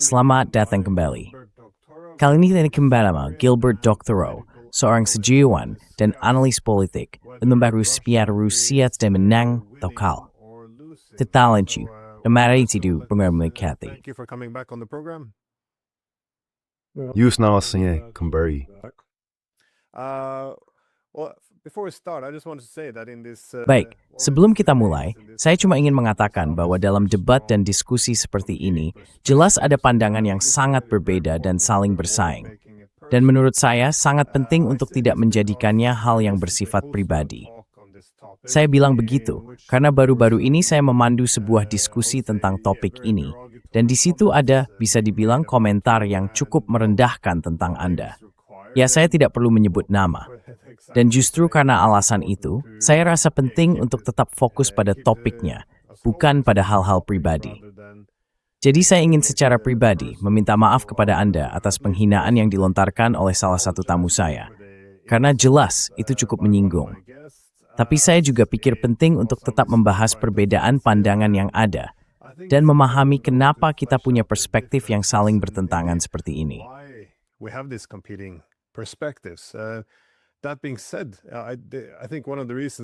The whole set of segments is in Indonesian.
Selamat datang kembali. Kali ini kita kembali sama Gilbert Doctorow, seorang sejarawan dan analis politik yang membahas Rusia sedang menang atau kalah. Tertalanju, mari itu bermemiliki. Yus nawasnya kembali. Baik, sebelum kita mulai, saya cuma ingin mengatakan bahwa dalam debat dan diskusi seperti ini, jelas ada pandangan yang sangat berbeda dan saling bersaing. Dan menurut saya, sangat penting untuk tidak menjadikannya hal yang bersifat pribadi. Saya bilang begitu, karena baru-baru ini saya memandu sebuah diskusi tentang topik ini, dan di situ ada, bisa dibilang, komentar yang cukup merendahkan tentang Anda. Ya, saya tidak perlu menyebut nama. Dan justru karena alasan itu, saya rasa penting untuk tetap fokus pada topiknya, bukan pada hal-hal pribadi. Jadi saya ingin secara pribadi meminta maaf kepada Anda atas penghinaan yang dilontarkan oleh salah satu tamu saya. Karena jelas itu cukup menyinggung. Tapi saya juga pikir penting untuk tetap membahas perbedaan pandangan yang ada dan memahami kenapa kita punya perspektif yang saling bertentangan seperti ini.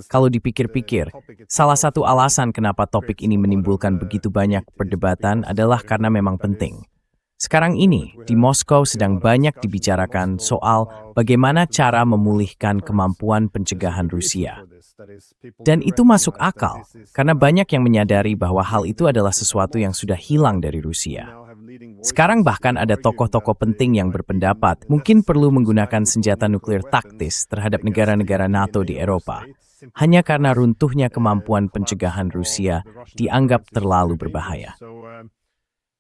Kalau dipikir-pikir, salah satu alasan kenapa topik ini menimbulkan begitu banyak perdebatan adalah karena memang penting. Sekarang ini, di Moskow sedang banyak dibicarakan soal bagaimana cara memulihkan kemampuan pencegahan Rusia. Dan itu masuk akal, karena banyak yang menyadari bahwa hal itu adalah sesuatu yang sudah hilang dari Rusia. Sekarang bahkan ada tokoh-tokoh penting yang berpendapat mungkin perlu menggunakan senjata nuklir taktis terhadap negara-negara NATO di Eropa, hanya karena runtuhnya kemampuan pencegahan Rusia dianggap terlalu berbahaya.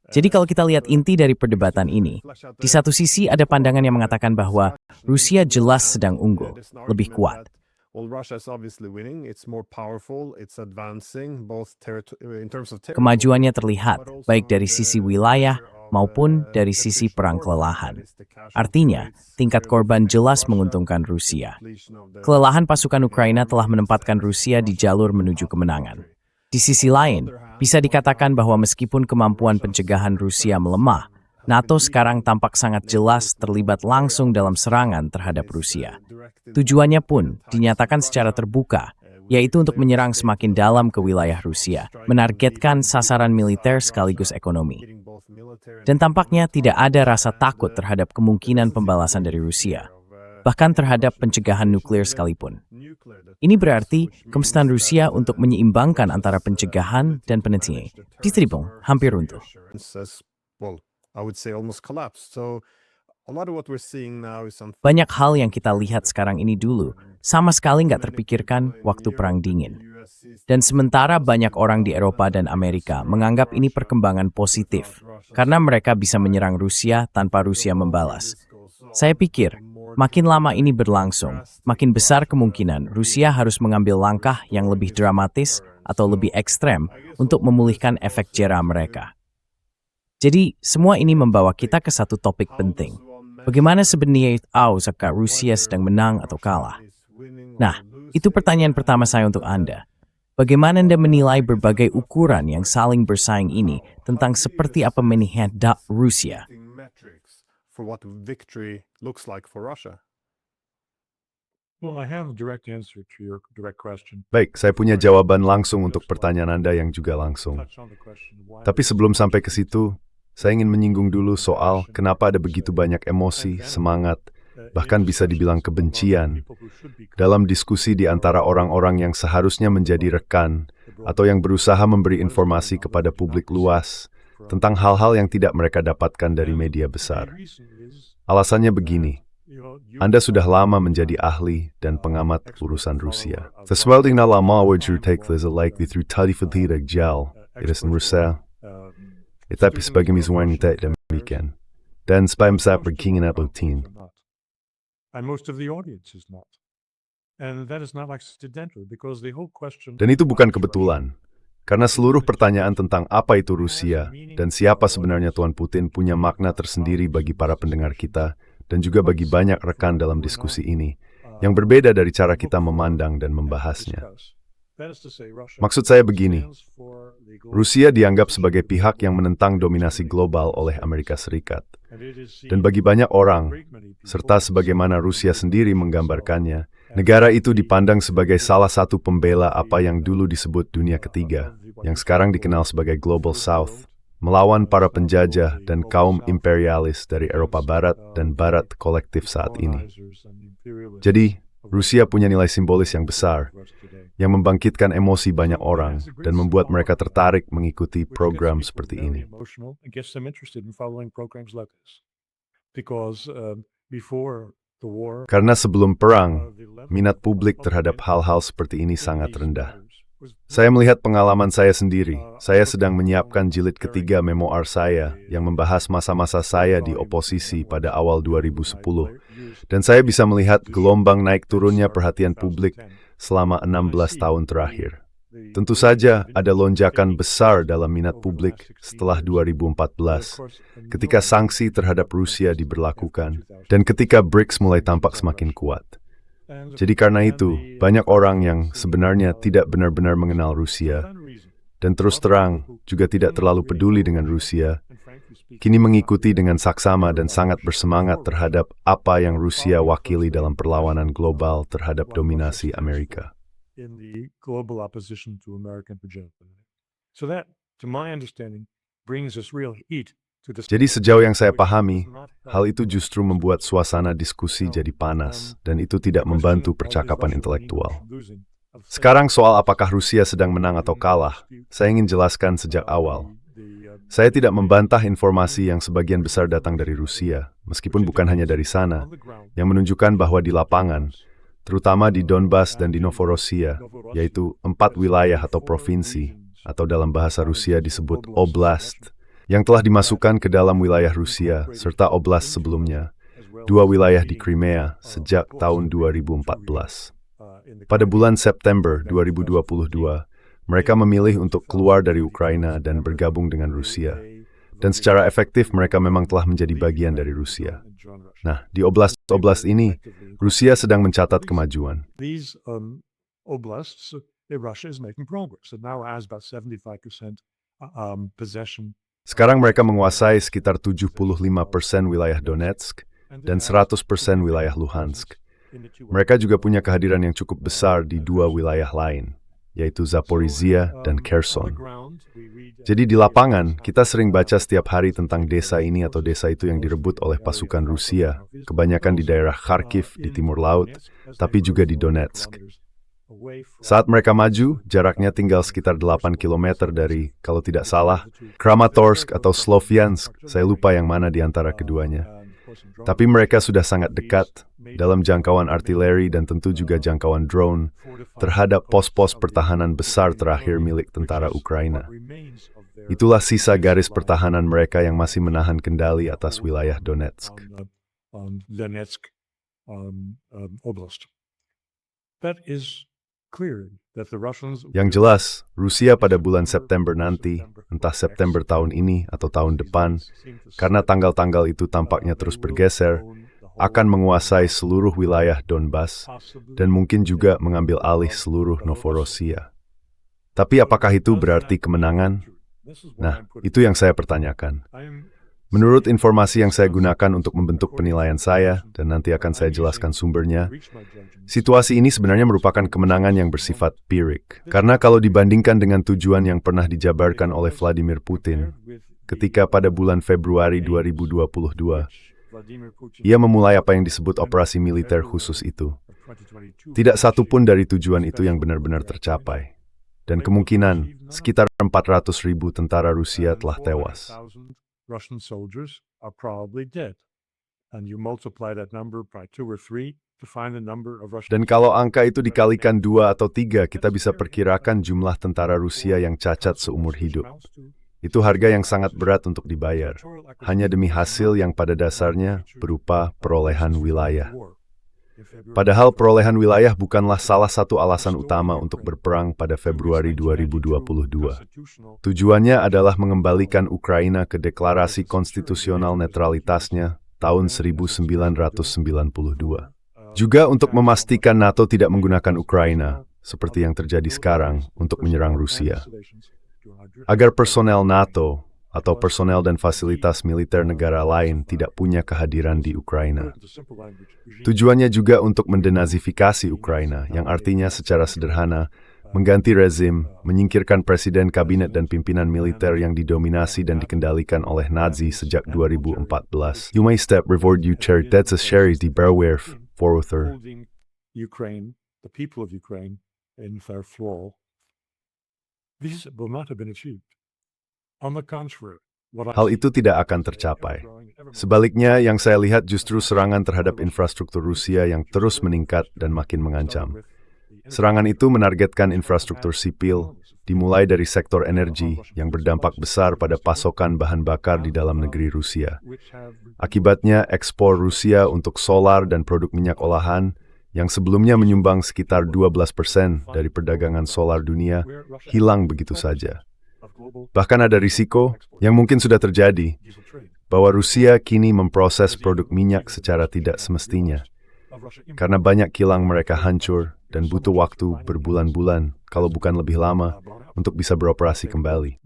Jadi kalau kita lihat inti dari perdebatan ini, di satu sisi ada pandangan yang mengatakan bahwa Rusia jelas sedang unggul, lebih kuat. Kemajuannya terlihat, baik dari sisi wilayah maupun dari sisi perang kelelahan. Artinya, tingkat korban jelas menguntungkan Rusia. Kelelahan pasukan Ukraina telah menempatkan Rusia di jalur menuju kemenangan. Di sisi lain, bisa dikatakan bahwa meskipun kemampuan pencegahan Rusia melemah, NATO sekarang tampak sangat jelas terlibat langsung dalam serangan terhadap Rusia. Tujuannya pun dinyatakan secara terbuka, yaitu untuk menyerang semakin dalam ke wilayah Rusia, menargetkan sasaran militer sekaligus ekonomi. Dan tampaknya tidak ada rasa takut terhadap kemungkinan pembalasan dari Rusia, bahkan terhadap pencegahan nuklir sekalipun. Ini berarti kemampuan Rusia untuk menyeimbangkan antara pencegahan dan penelitian distribung hampir runtuh. Banyak hal yang kita lihat sekarang ini dulu sama sekali nggak terpikirkan waktu Perang Dingin. Dan sementara banyak orang di Eropa dan Amerika menganggap ini perkembangan positif, karena mereka bisa menyerang Rusia tanpa Rusia membalas. Saya pikir, makin lama ini berlangsung, makin besar kemungkinan Rusia harus mengambil langkah yang lebih dramatis atau lebih ekstrem untuk memulihkan efek jera mereka. Jadi, semua ini membawa kita ke satu topik penting. Bagaimana sebenarnya tahu jika Rusia sedang menang atau kalah? Nah, itu pertanyaan pertama saya untuk Anda. Bagaimana Anda menilai berbagai ukuran yang saling bersaing ini tentang seperti apa melihat Rusia? Baik, saya punya jawaban langsung untuk pertanyaan Anda yang juga langsung. Tapi sebelum sampai ke situ, saya ingin menyinggung dulu soal kenapa ada begitu banyak emosi, semangat, bahkan bisa dibilang kebencian dalam diskusi di antara orang-orang yang seharusnya menjadi rekan atau yang berusaha memberi informasi kepada publik luas tentang hal-hal yang tidak mereka dapatkan dari media besar. Alasannya begini, Anda sudah lama menjadi ahli dan pengamat urusan Rusia. Sesuatu yang lama wajur tekles like through tadi fatidak jal, irasan Rusia. Tapi sebagai misalnya tidak demikian. Dan spam sap berkingin at lutin. Dan itu bukan kebetulan. Karena seluruh pertanyaan tentang apa itu Rusia dan siapa sebenarnya Tuan Putin punya makna tersendiri bagi para pendengar kita dan juga bagi banyak rekan dalam diskusi ini yang berbeda dari cara kita memandang dan membahasnya. Maksud saya begini, Rusia dianggap sebagai pihak yang menentang dominasi global oleh Amerika Serikat. Dan bagi banyak orang, serta sebagaimana Rusia sendiri menggambarkannya, negara itu dipandang sebagai salah satu pembela apa yang dulu disebut dunia ketiga, yang sekarang dikenal sebagai Global South, melawan para penjajah dan kaum imperialis dari Eropa Barat dan Barat kolektif saat ini. Jadi, Rusia punya nilai simbolis yang besar, yang membangkitkan emosi banyak orang dan membuat mereka tertarik mengikuti program seperti ini. Karena sebelum perang, minat publik terhadap hal-hal seperti ini sangat rendah. Saya melihat pengalaman saya sendiri. Saya sedang menyiapkan jilid ketiga memoir saya yang membahas masa-masa saya di oposisi pada awal 2010. Dan saya bisa melihat gelombang naik turunnya perhatian publik selama 16 tahun terakhir. Tentu saja ada lonjakan besar dalam minat publik setelah 2014, ketika sanksi terhadap Rusia diberlakukan, dan ketika BRICS mulai tampak semakin kuat. Jadi karena itu, banyak orang yang sebenarnya tidak benar-benar mengenal Rusia, dan terus terang juga tidak terlalu peduli dengan Rusia, kini mengikuti dengan saksama dan sangat bersemangat terhadap apa yang Rusia wakili dalam perlawanan global terhadap dominasi Amerika. Jadi sejauh yang saya pahami, hal itu justru membuat suasana diskusi jadi panas, dan itu tidak membantu percakapan intelektual. Sekarang soal apakah Rusia sedang menang atau kalah, saya ingin jelaskan sejak awal. Saya tidak membantah informasi yang sebagian besar datang dari Rusia, meskipun bukan hanya dari sana, yang menunjukkan bahwa di lapangan, terutama di Donbas dan di Novorossiya, yaitu 4 wilayah atau provinsi, atau dalam bahasa Rusia disebut oblast, yang telah dimasukkan ke dalam wilayah Rusia, serta oblast sebelumnya, 2 wilayah di Crimea sejak tahun 2014. Pada bulan September 2022, mereka memilih untuk keluar dari Ukraina dan bergabung dengan Rusia. Dan secara efektif mereka memang telah menjadi bagian dari Rusia. Nah, di oblast-oblast ini, Rusia sedang mencatat kemajuan. Sekarang mereka menguasai sekitar 75% wilayah Donetsk dan 100% wilayah Luhansk. Mereka juga punya kehadiran yang cukup besar di 2 wilayah lain, yaitu Zaporizhia dan Kherson. Jadi di lapangan, kita sering baca setiap hari tentang desa ini atau desa itu yang direbut oleh pasukan Rusia, kebanyakan di daerah Kharkiv di timur laut, tapi juga di Donetsk. Saat mereka maju, jaraknya tinggal sekitar 8 km dari, kalau tidak salah, Kramatorsk atau Sloviansk, saya lupa yang mana di antara keduanya. Tapi mereka sudah sangat dekat, dalam jangkauan artileri dan tentu juga jangkauan drone, terhadap pos-pos pertahanan besar terakhir milik tentara Ukraina. Itulah sisa garis pertahanan mereka yang masih menahan kendali atas wilayah Donetsk. Yang jelas, Rusia pada bulan September nanti, entah September tahun ini atau tahun depan, karena tanggal-tanggal itu tampaknya terus bergeser, akan menguasai seluruh wilayah Donbas dan mungkin juga mengambil alih seluruh Novorossiya. Tapi apakah itu berarti kemenangan? Nah, itu yang saya pertanyakan. Menurut informasi yang saya gunakan untuk membentuk penilaian saya, dan nanti akan saya jelaskan sumbernya, situasi ini sebenarnya merupakan kemenangan yang bersifat Pyrrhic. Karena kalau dibandingkan dengan tujuan yang pernah dijabarkan oleh Vladimir Putin, ketika pada bulan Februari 2022, ia memulai apa yang disebut operasi militer khusus itu. Tidak satu pun dari tujuan itu yang benar-benar tercapai. Dan kemungkinan sekitar 400.000 tentara Rusia telah tewas. Russian soldiers are probably dead. And you multiply that number by 2 or 3 to find the number of Russian. Dan kalau angka itu dikalikan 2 atau 3, kita bisa perkirakan jumlah tentara Rusia yang cacat seumur hidup. Itu harga yang sangat berat untuk dibayar, hanya demi hasil yang pada dasarnya berupa perolehan wilayah. Padahal perolehan wilayah bukanlah salah satu alasan utama untuk berperang pada Februari 2022. Tujuannya adalah mengembalikan Ukraina ke deklarasi konstitusional netralitasnya tahun 1992. Juga untuk memastikan NATO tidak menggunakan Ukraina, seperti yang terjadi sekarang, untuk menyerang Rusia. Agar personel NATO atau personel dan fasilitas militer negara lain tidak punya kehadiran di Ukraina. Tujuannya juga untuk mendenazifikasi Ukraina, yang artinya secara sederhana mengganti rezim, menyingkirkan presiden, kabinet, dan pimpinan militer yang didominasi dan dikendalikan oleh Nazi sejak 2014. You may step reward you chair that's a sherry di Berwerf, Foruther. Ukraine, the people of Ukraine, in their thrall. This will not have been achieved. On the contrary, Hal itu tidak akan tercapai. Sebaliknya, yang saya lihat justru serangan terhadap infrastruktur Rusia yang terus meningkat dan makin mengancam. Serangan itu menargetkan infrastruktur sipil, dimulai dari sektor energi yang berdampak besar pada pasokan bahan bakar di dalam negeri Rusia. Akibatnya, ekspor Rusia untuk solar dan produk minyak olahan yang sebelumnya menyumbang sekitar 12% dari perdagangan solar dunia, hilang begitu saja. Bahkan ada risiko yang mungkin sudah terjadi, bahwa Rusia kini memproses produk minyak secara tidak semestinya. Karena banyak kilang mereka hancur dan butuh waktu berbulan-bulan, kalau bukan lebih lama, untuk bisa beroperasi kembali.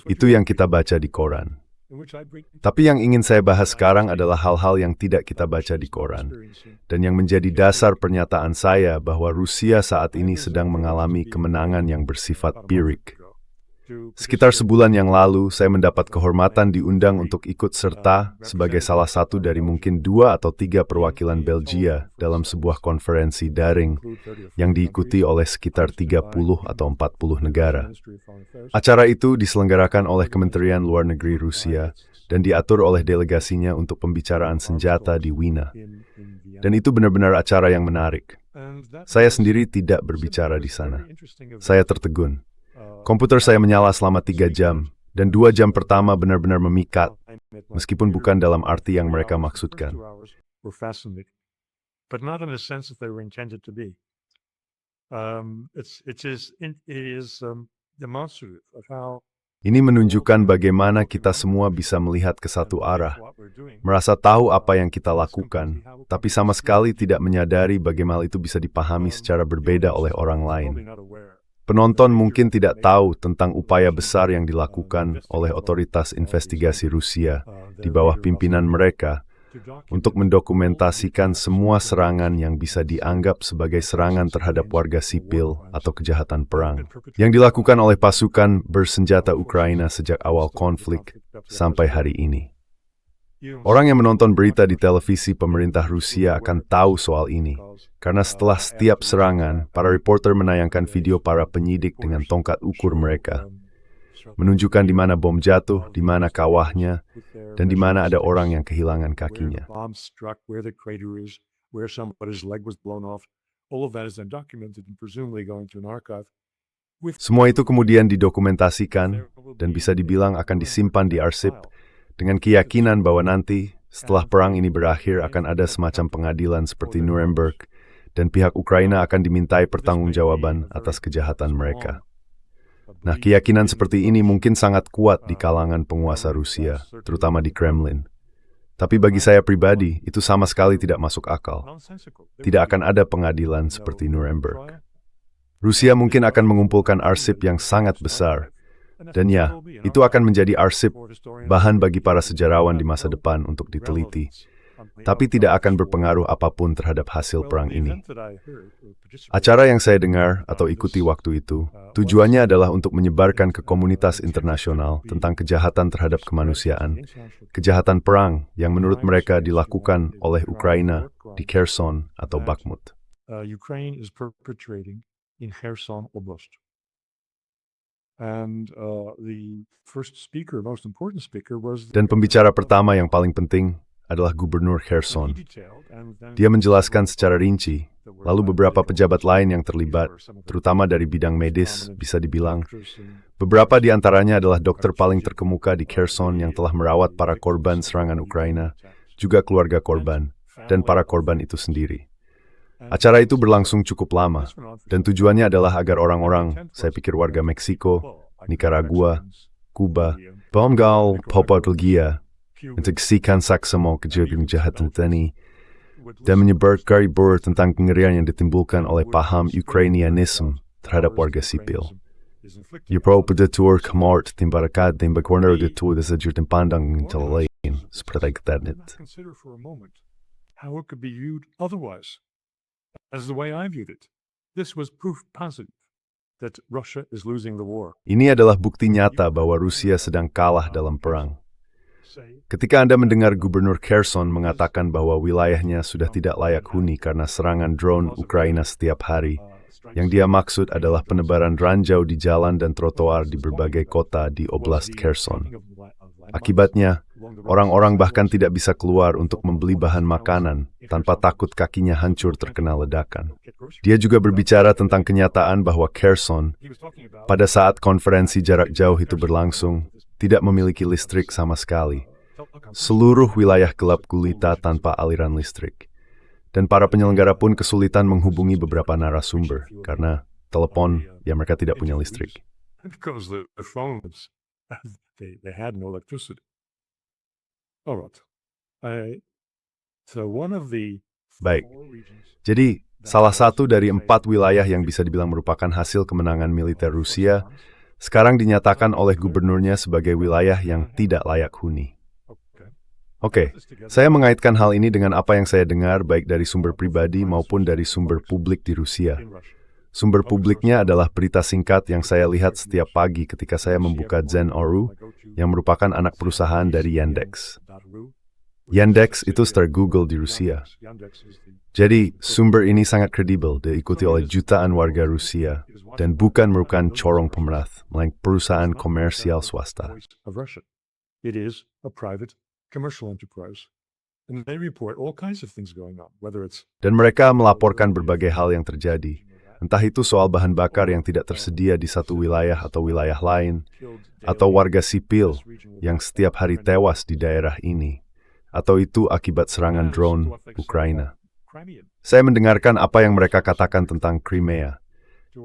Itu yang kita baca di koran. Tapi yang ingin saya bahas sekarang adalah hal-hal yang tidak kita baca di koran, dan yang menjadi dasar pernyataan saya bahwa Rusia saat ini sedang mengalami kemenangan yang bersifat Pyrrhic. Sekitar sebulan yang lalu, saya mendapat kehormatan diundang untuk ikut serta sebagai salah satu dari mungkin 2 atau 3 perwakilan Belgia dalam sebuah konferensi daring yang diikuti oleh sekitar 30 atau 40 negara. Acara itu diselenggarakan oleh Kementerian Luar Negeri Rusia dan diatur oleh delegasinya untuk pembicaraan senjata di Wina. Dan itu benar-benar acara yang menarik. Saya sendiri tidak berbicara di sana. Saya tertegun. Komputer saya menyala selama 3 jam, dan 2 jam pertama benar-benar memikat, meskipun bukan dalam arti yang mereka maksudkan. Ini menunjukkan bagaimana kita semua bisa melihat ke satu arah, merasa tahu apa yang kita lakukan, tapi sama sekali tidak menyadari bagaimana itu bisa dipahami secara berbeda oleh orang lain. Penonton mungkin tidak tahu tentang upaya besar yang dilakukan oleh otoritas investigasi Rusia di bawah pimpinan mereka untuk mendokumentasikan semua serangan yang bisa dianggap sebagai serangan terhadap warga sipil atau kejahatan perang yang dilakukan oleh pasukan bersenjata Ukraina sejak awal konflik sampai hari ini. Orang yang menonton berita di televisi pemerintah Rusia akan tahu soal ini, karena setelah setiap serangan, para reporter menayangkan video para penyidik dengan tongkat ukur mereka, menunjukkan di mana bom jatuh, di mana kawahnya, dan di mana ada orang yang kehilangan kakinya. Semua itu kemudian didokumentasikan dan bisa dibilang akan disimpan di arsip, dengan keyakinan bahwa nanti, setelah perang ini berakhir, akan ada semacam pengadilan seperti Nuremberg, dan pihak Ukraina akan dimintai pertanggungjawaban atas kejahatan mereka. Nah, keyakinan seperti ini mungkin sangat kuat di kalangan penguasa Rusia, terutama di Kremlin. Tapi bagi saya pribadi, itu sama sekali tidak masuk akal. Tidak akan ada pengadilan seperti Nuremberg. Rusia mungkin akan mengumpulkan arsip yang sangat besar, dan ya, itu akan menjadi arsip, bahan bagi para sejarawan di masa depan untuk diteliti. Tapi tidak akan berpengaruh apapun terhadap hasil perang ini. Acara yang saya dengar atau ikuti waktu itu, tujuannya adalah untuk menyebarkan ke komunitas internasional tentang kejahatan terhadap kemanusiaan, kejahatan perang yang menurut mereka dilakukan oleh Ukraina di Kherson atau Bakhmut. Ukraine is perpetrating in Kherson Oblast. Dan pembicara pertama yang paling penting adalah Gubernur Kherson. Dia menjelaskan secara rinci, lalu beberapa pejabat lain yang terlibat, terutama dari bidang medis, bisa dibilang. Beberapa di antaranya adalah dokter paling terkemuka di Kherson yang telah merawat para korban serangan Ukraina, juga keluarga korban, dan para korban itu sendiri. Acara itu berlangsung cukup lama, dan tujuannya adalah agar orang-orang, saya pikir warga Meksiko, Nicaragua, Kuba, Bengal, Papua, menyaksikan saksama kejahatan tani, dan menyebar kabar tentang kengerian yang ditimbulkan oleh paham Ukrainianisme terhadap warga sipil. Ia perlu berdetur kemart timbarakat dan berkorner detur desajur dan pandang lain seperti internet. Consider for a moment how it could be viewed otherwise, as the way I viewed it. This was proof positive that Russia is losing the war. Ini adalah bukti nyata bahwa Rusia sedang kalah dalam perang. Ketika Anda mendengar Gubernur Kherson mengatakan bahwa wilayahnya sudah tidak layak huni karena serangan drone Ukraina setiap hari, yang dia maksud adalah penebaran ranjau di jalan dan trotoar di berbagai kota di Oblast Kherson. Akibatnya, orang-orang bahkan tidak bisa keluar untuk membeli bahan makanan tanpa takut kakinya hancur terkena ledakan. Dia juga berbicara tentang kenyataan bahwa Kherson, pada saat konferensi jarak jauh itu berlangsung, tidak memiliki listrik sama sekali. Seluruh wilayah gelap gulita tanpa aliran listrik. Dan para penyelenggara pun kesulitan menghubungi beberapa narasumber karena telepon yang mereka tidak punya listrik. Because the phones, they had no electricity. All right. So one of the Baik, jadi salah satu dari 4 wilayah yang bisa dibilang merupakan hasil kemenangan militer Rusia, sekarang dinyatakan oleh gubernurnya sebagai wilayah yang tidak layak huni. Oke, saya mengaitkan hal ini dengan apa yang saya dengar baik dari sumber pribadi maupun dari sumber publik di Rusia. Sumber publiknya adalah berita singkat yang saya lihat setiap pagi ketika saya membuka Zen.ru, yang merupakan anak perusahaan dari Yandex. Yandex itu star Google di Rusia. Jadi, sumber ini sangat kredibel, diikuti oleh jutaan warga Rusia, dan bukan merupakan corong pemerintah, melainkan perusahaan komersial swasta. It is a private commercial enterprise. And they report all kinds of things going on, whether it's Dan mereka melaporkan berbagai hal yang terjadi, entah itu soal bahan bakar yang tidak tersedia di satu wilayah atau wilayah lain, atau warga sipil yang setiap hari tewas di daerah ini, atau itu akibat serangan drone Ukraina. Saya mendengarkan apa yang mereka katakan tentang Crimea,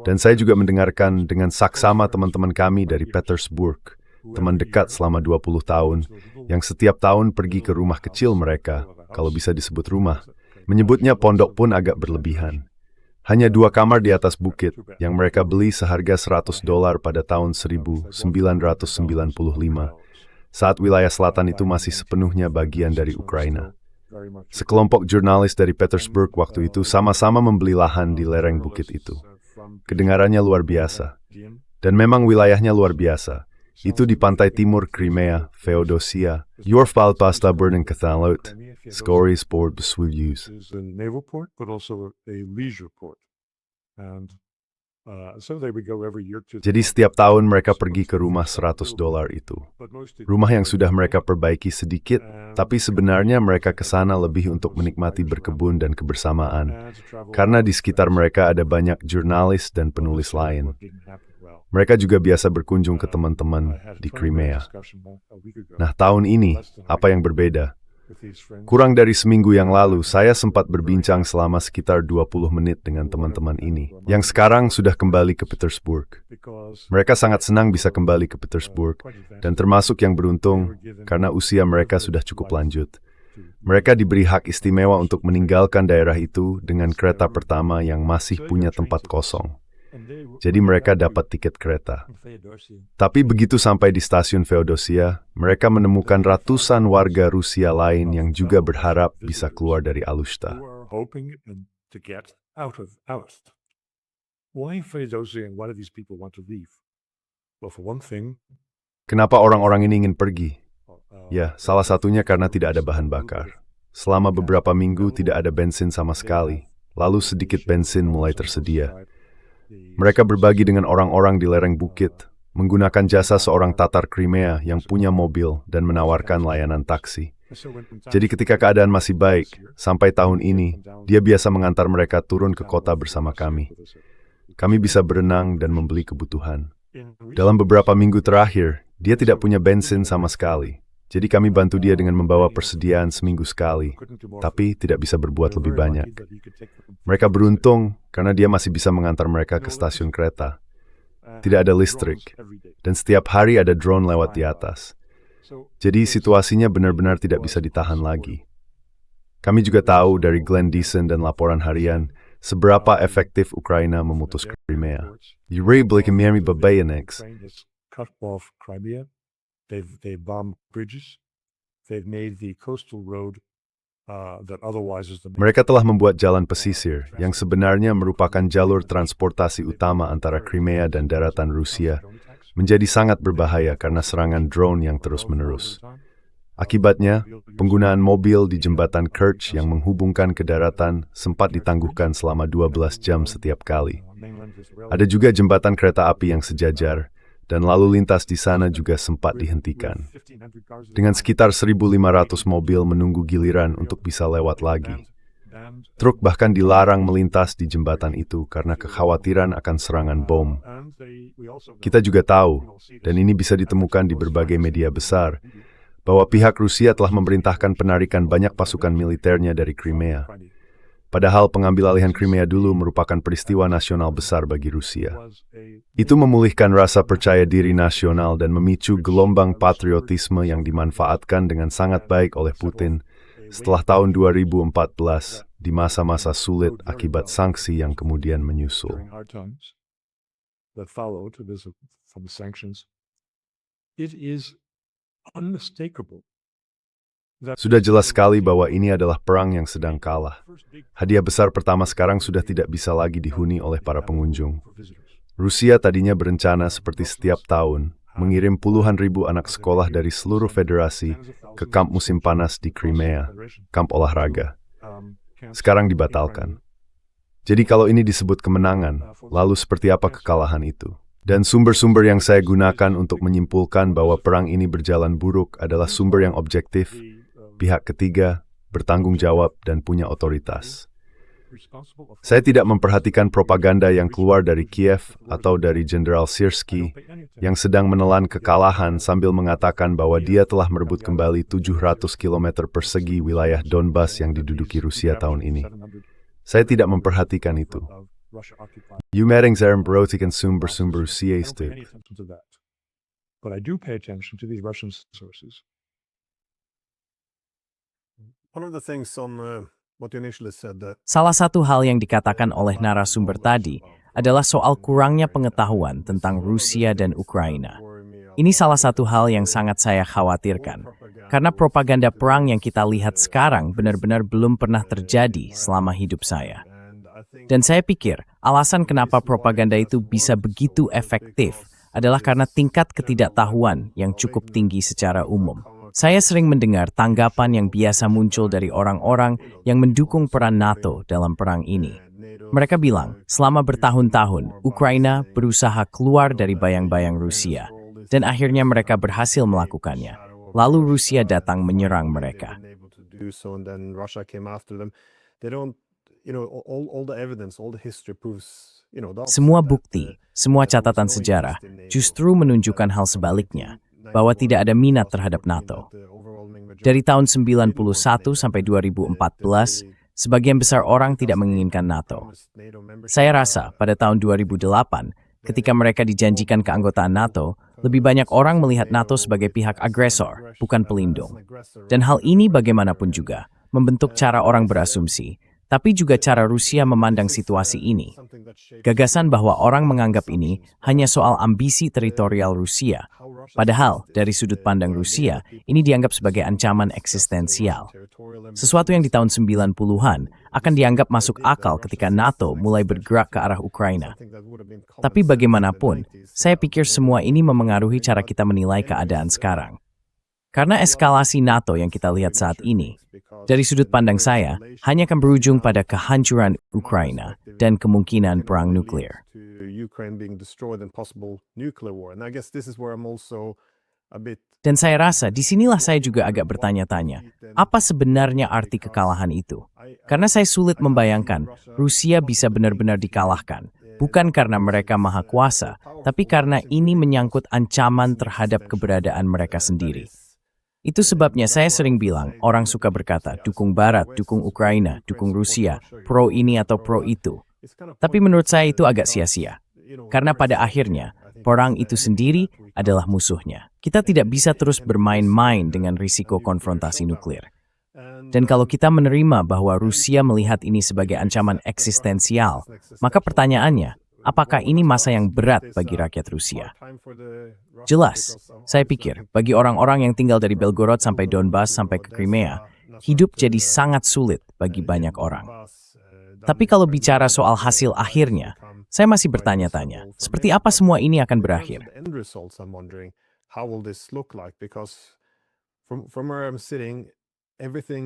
dan saya juga mendengarkan dengan saksama teman-teman kami dari Petersburg, teman dekat selama 20 tahun, yang setiap tahun pergi ke rumah kecil mereka, kalau bisa disebut rumah. Menyebutnya pondok pun agak berlebihan. Hanya 2 kamar di atas bukit, yang mereka beli seharga $100 pada tahun 1995, saat wilayah selatan itu masih sepenuhnya bagian dari Ukraina. Sekelompok jurnalis dari Petersburg waktu itu sama-sama membeli lahan di lereng bukit itu. Kedengarannya luar biasa. Dan memang wilayahnya luar biasa. Itu di pantai timur Crimea, Feodosia, Yorfal Pasta Burning Cathalot, Skory Sport Beswujus. is a naval port, but also a leisure port. And so they would go every year to Jadi setiap tahun mereka pergi ke rumah $100 itu. but most Rumah yang sudah mereka perbaiki sedikit, tapi sebenarnya mereka ke sana lebih untuk menikmati berkebun dan kebersamaan. Karena di sekitar mereka ada banyak jurnalis dan penulis lain. Mereka juga biasa berkunjung ke teman-teman di Crimea. Nah, tahun ini, apa yang berbeda? Kurang dari seminggu yang lalu, saya sempat berbincang selama sekitar 20 menit dengan teman-teman ini, yang sekarang sudah kembali ke Petersburg. Mereka sangat senang bisa kembali ke Petersburg, dan termasuk yang beruntung, karena usia mereka sudah cukup lanjut. Mereka diberi hak istimewa untuk meninggalkan daerah itu dengan kereta pertama yang masih punya tempat kosong. Jadi mereka dapat tiket kereta. Tapi begitu sampai di stasiun Feodosia, mereka menemukan ratusan warga Rusia lain yang juga berharap bisa keluar dari Alushta. hoping to get out of Aust. Why Feodosia and why do these people want to leave? Well, for one thing, Kenapa orang-orang ini ingin pergi? Ya, salah satunya karena tidak ada bahan bakar. Selama beberapa minggu tidak ada bensin sama sekali, lalu sedikit bensin mulai tersedia. Mereka berbagi dengan orang-orang di lereng bukit, menggunakan jasa seorang Tatar Crimea yang punya mobil dan menawarkan layanan taksi. Jadi ketika keadaan masih baik, sampai tahun ini, dia biasa mengantar mereka turun ke kota bersama kami. Kami bisa berenang dan membeli kebutuhan. Dalam beberapa minggu terakhir, dia tidak punya bensin sama sekali. Jadi kami bantu dia dengan membawa persediaan seminggu sekali, tapi tidak bisa berbuat lebih banyak. Mereka beruntung karena dia masih bisa mengantar mereka ke stasiun kereta. Tidak ada listrik, dan setiap hari ada drone lewat di atas. Jadi situasinya benar-benar tidak bisa ditahan lagi. Kami juga tahu dari Glenn Deason dan laporan harian seberapa efektif Ukraina memutus Crimea. Ukraine has cut off Crimea. They've bombed bridges. They've made the coastal road that otherwise is the Mereka telah membuat jalan pesisir yang sebenarnya merupakan jalur transportasi utama antara Crimea dan daratan Rusia menjadi sangat berbahaya karena serangan drone yang terus-menerus. Akibatnya, penggunaan mobil di jembatan Kerch yang menghubungkan ke daratan sempat ditangguhkan selama 12 jam setiap kali. Ada juga jembatan kereta api yang sejajar, dan lalu lintas di sana juga sempat dihentikan. Dengan sekitar 1.500 mobil menunggu giliran untuk bisa lewat lagi. Truk bahkan dilarang melintas di jembatan itu karena kekhawatiran akan serangan bom. Kita juga tahu, dan ini bisa ditemukan di berbagai media besar, bahwa pihak Rusia telah memerintahkan penarikan banyak pasukan militernya dari Crimea. Padahal pengambil alihan Crimea dulu merupakan peristiwa nasional besar bagi Rusia. Itu memulihkan rasa percaya diri nasional dan memicu gelombang patriotisme yang dimanfaatkan dengan sangat baik oleh Putin setelah tahun 2014 di masa-masa sulit akibat sanksi yang kemudian menyusul. Sudah jelas sekali bahwa ini adalah perang yang sedang kalah. Hadiah besar pertama sekarang sudah tidak bisa lagi dihuni oleh para pengunjung. Rusia tadinya berencana seperti setiap tahun mengirim puluhan ribu anak sekolah dari seluruh federasi ke kamp musim panas di Crimea, kamp olahraga. Sekarang dibatalkan. Jadi kalau ini disebut kemenangan, lalu seperti apa kekalahan itu? Dan sumber-sumber yang saya gunakan untuk menyimpulkan bahwa perang ini berjalan buruk adalah sumber yang objektif, pihak ketiga, bertanggung jawab, dan punya otoritas. Saya tidak memperhatikan propaganda yang keluar dari Kiev atau dari Jenderal Syrskyi yang sedang menelan kekalahan sambil mengatakan bahwa dia telah merebut kembali 700 km persegi wilayah Donbas yang diduduki Rusia tahun ini. Saya tidak memperhatikan itu. Umering saya memperhatikan sumber-sumber Rusia itu. But I do pay attention to these Russian sources. One of the things on what you initially said that Salah satu hal yang dikatakan oleh narasumber tadi adalah soal kurangnya pengetahuan tentang Rusia dan Ukraina. Ini salah satu hal yang sangat saya khawatirkan, karena propaganda perang yang kita lihat sekarang benar-benar belum pernah terjadi selama hidup saya. Dan saya pikir alasan kenapa propaganda itu bisa begitu efektif adalah karena tingkat ketidaktahuan yang cukup tinggi secara umum. Saya sering mendengar tanggapan yang biasa muncul dari orang-orang yang mendukung peran NATO dalam perang ini. Mereka bilang, selama bertahun-tahun, Ukraina berusaha keluar dari bayang-bayang Rusia, dan akhirnya mereka berhasil melakukannya. Lalu Rusia datang menyerang mereka. Semua bukti, semua catatan sejarah justru menunjukkan hal sebaliknya, bahwa tidak ada minat terhadap NATO. Dari tahun 91 sampai 2014, sebagian besar orang tidak menginginkan NATO. Saya rasa pada tahun 2008, ketika mereka dijanjikan keanggotaan NATO, lebih banyak orang melihat NATO sebagai pihak agresor, bukan pelindung. Dan hal ini bagaimanapun juga membentuk cara orang berasumsi, tapi juga cara Rusia memandang situasi ini. Gagasan bahwa orang menganggap ini hanya soal ambisi teritorial Rusia, padahal dari sudut pandang Rusia, ini dianggap sebagai ancaman eksistensial. Sesuatu yang di tahun 90-an akan dianggap masuk akal ketika NATO mulai bergerak ke arah Ukraina. Tapi bagaimanapun, saya pikir semua ini memengaruhi cara kita menilai keadaan sekarang. Karena eskalasi NATO yang kita lihat saat ini, dari sudut pandang saya, hanya akan berujung pada kehancuran Ukraina dan kemungkinan perang nuklir. Dan saya rasa disinilah saya juga agak bertanya-tanya, apa sebenarnya arti kekalahan itu? Karena saya sulit membayangkan Rusia bisa benar-benar dikalahkan, bukan karena mereka maha kuasa, tapi karena ini menyangkut ancaman terhadap keberadaan mereka sendiri. Itu sebabnya saya sering bilang, orang suka berkata, dukung Barat, dukung Ukraina, dukung Rusia, pro ini atau pro itu. Tapi menurut saya itu agak sia-sia. Karena pada akhirnya, perang itu sendiri adalah musuhnya. Kita tidak bisa terus bermain-main dengan risiko konfrontasi nuklir. Dan kalau kita menerima bahwa Rusia melihat ini sebagai ancaman eksistensial, maka pertanyaannya, apakah ini masa yang berat bagi rakyat Rusia? Jelas, saya pikir, bagi orang-orang yang tinggal dari Belgorod sampai Donbas sampai ke Crimea, hidup jadi sangat sulit bagi banyak orang. Tapi kalau bicara soal hasil akhirnya, saya masih bertanya-tanya, seperti apa semua ini akan berakhir?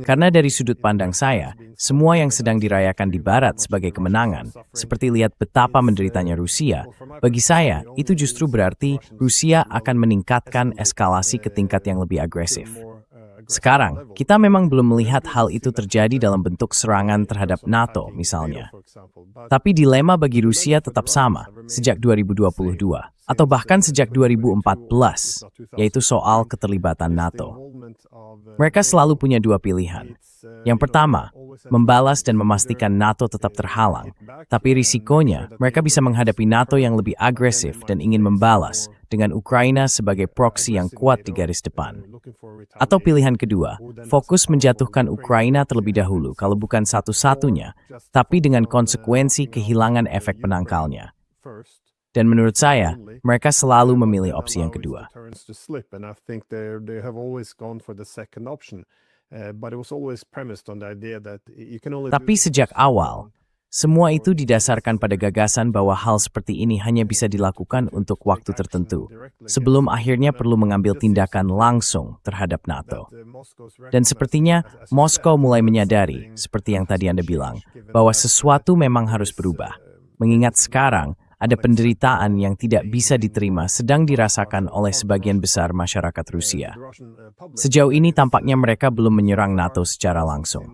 Karena dari sudut pandang saya, semua yang sedang dirayakan di Barat sebagai kemenangan, seperti lihat betapa menderitanya Rusia, bagi saya itu justru berarti Rusia akan meningkatkan eskalasi ke tingkat yang lebih agresif. Sekarang, kita memang belum melihat hal itu terjadi dalam bentuk serangan terhadap NATO misalnya. Tapi dilema bagi Rusia tetap sama sejak 2022, atau bahkan sejak 2014, yaitu soal keterlibatan NATO. Mereka selalu punya dua pilihan. Yang pertama, membalas dan memastikan NATO tetap terhalang, tapi risikonya mereka bisa menghadapi NATO yang lebih agresif dan ingin membalas dengan Ukraina sebagai proksi yang kuat di garis depan. Atau pilihan kedua, fokus menjatuhkan Ukraina terlebih dahulu kalau bukan satu-satunya, tapi dengan konsekuensi kehilangan efek penangkalnya. Dan menurut saya, mereka selalu memilih opsi yang kedua. Tapi sejak awal, semua itu didasarkan pada gagasan bahwa hal seperti ini hanya bisa dilakukan untuk waktu tertentu, sebelum akhirnya perlu mengambil tindakan langsung terhadap NATO. Dan sepertinya Moskow mulai menyadari, seperti yang tadi Anda bilang, bahwa sesuatu memang harus berubah. Mengingat sekarang, ada penderitaan yang tidak bisa diterima sedang dirasakan oleh sebagian besar masyarakat Rusia. Sejauh ini tampaknya mereka belum menyerang NATO secara langsung.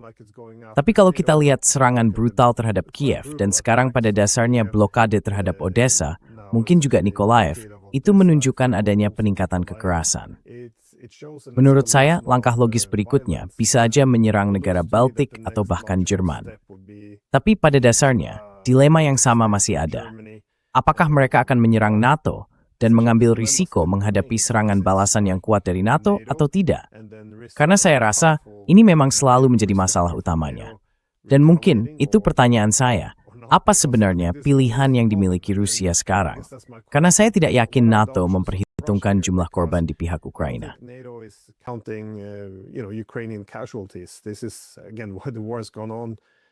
Tapi kalau kita lihat serangan brutal terhadap Kiev dan sekarang pada dasarnya blokade terhadap Odessa, mungkin juga Nikolaev, itu menunjukkan adanya peningkatan kekerasan. Menurut saya, langkah logis berikutnya bisa aja menyerang negara Baltik atau bahkan Jerman. Tapi pada dasarnya, dilema yang sama masih ada. Apakah mereka akan menyerang NATO dan mengambil risiko menghadapi serangan balasan yang kuat dari NATO atau tidak? Karena saya rasa ini memang selalu menjadi masalah utamanya. Dan mungkin itu pertanyaan saya, apa sebenarnya pilihan yang dimiliki Rusia sekarang? Karena saya tidak yakin NATO memperhitungkan jumlah korban di pihak Ukraina.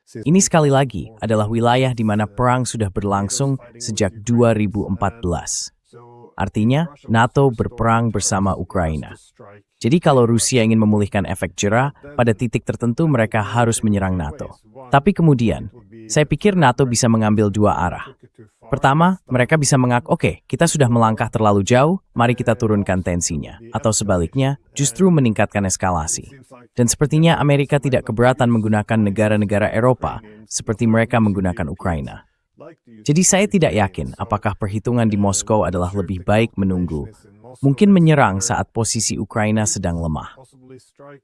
Ini sekali lagi adalah wilayah di mana perang sudah berlangsung sejak 2014. Artinya, NATO berperang bersama Ukraina. Jadi kalau Rusia ingin memulihkan efek jera, pada titik tertentu mereka harus menyerang NATO. Tapi kemudian, saya pikir NATO bisa mengambil dua arah. Pertama, mereka bisa mengaku, oke, kita sudah melangkah terlalu jauh, mari kita turunkan tensinya. Atau sebaliknya, justru meningkatkan eskalasi. Dan sepertinya Amerika tidak keberatan menggunakan negara-negara Eropa seperti mereka menggunakan Ukraina. Jadi saya tidak yakin apakah perhitungan di Moskow adalah lebih baik menunggu, mungkin menyerang saat posisi Ukraina sedang lemah.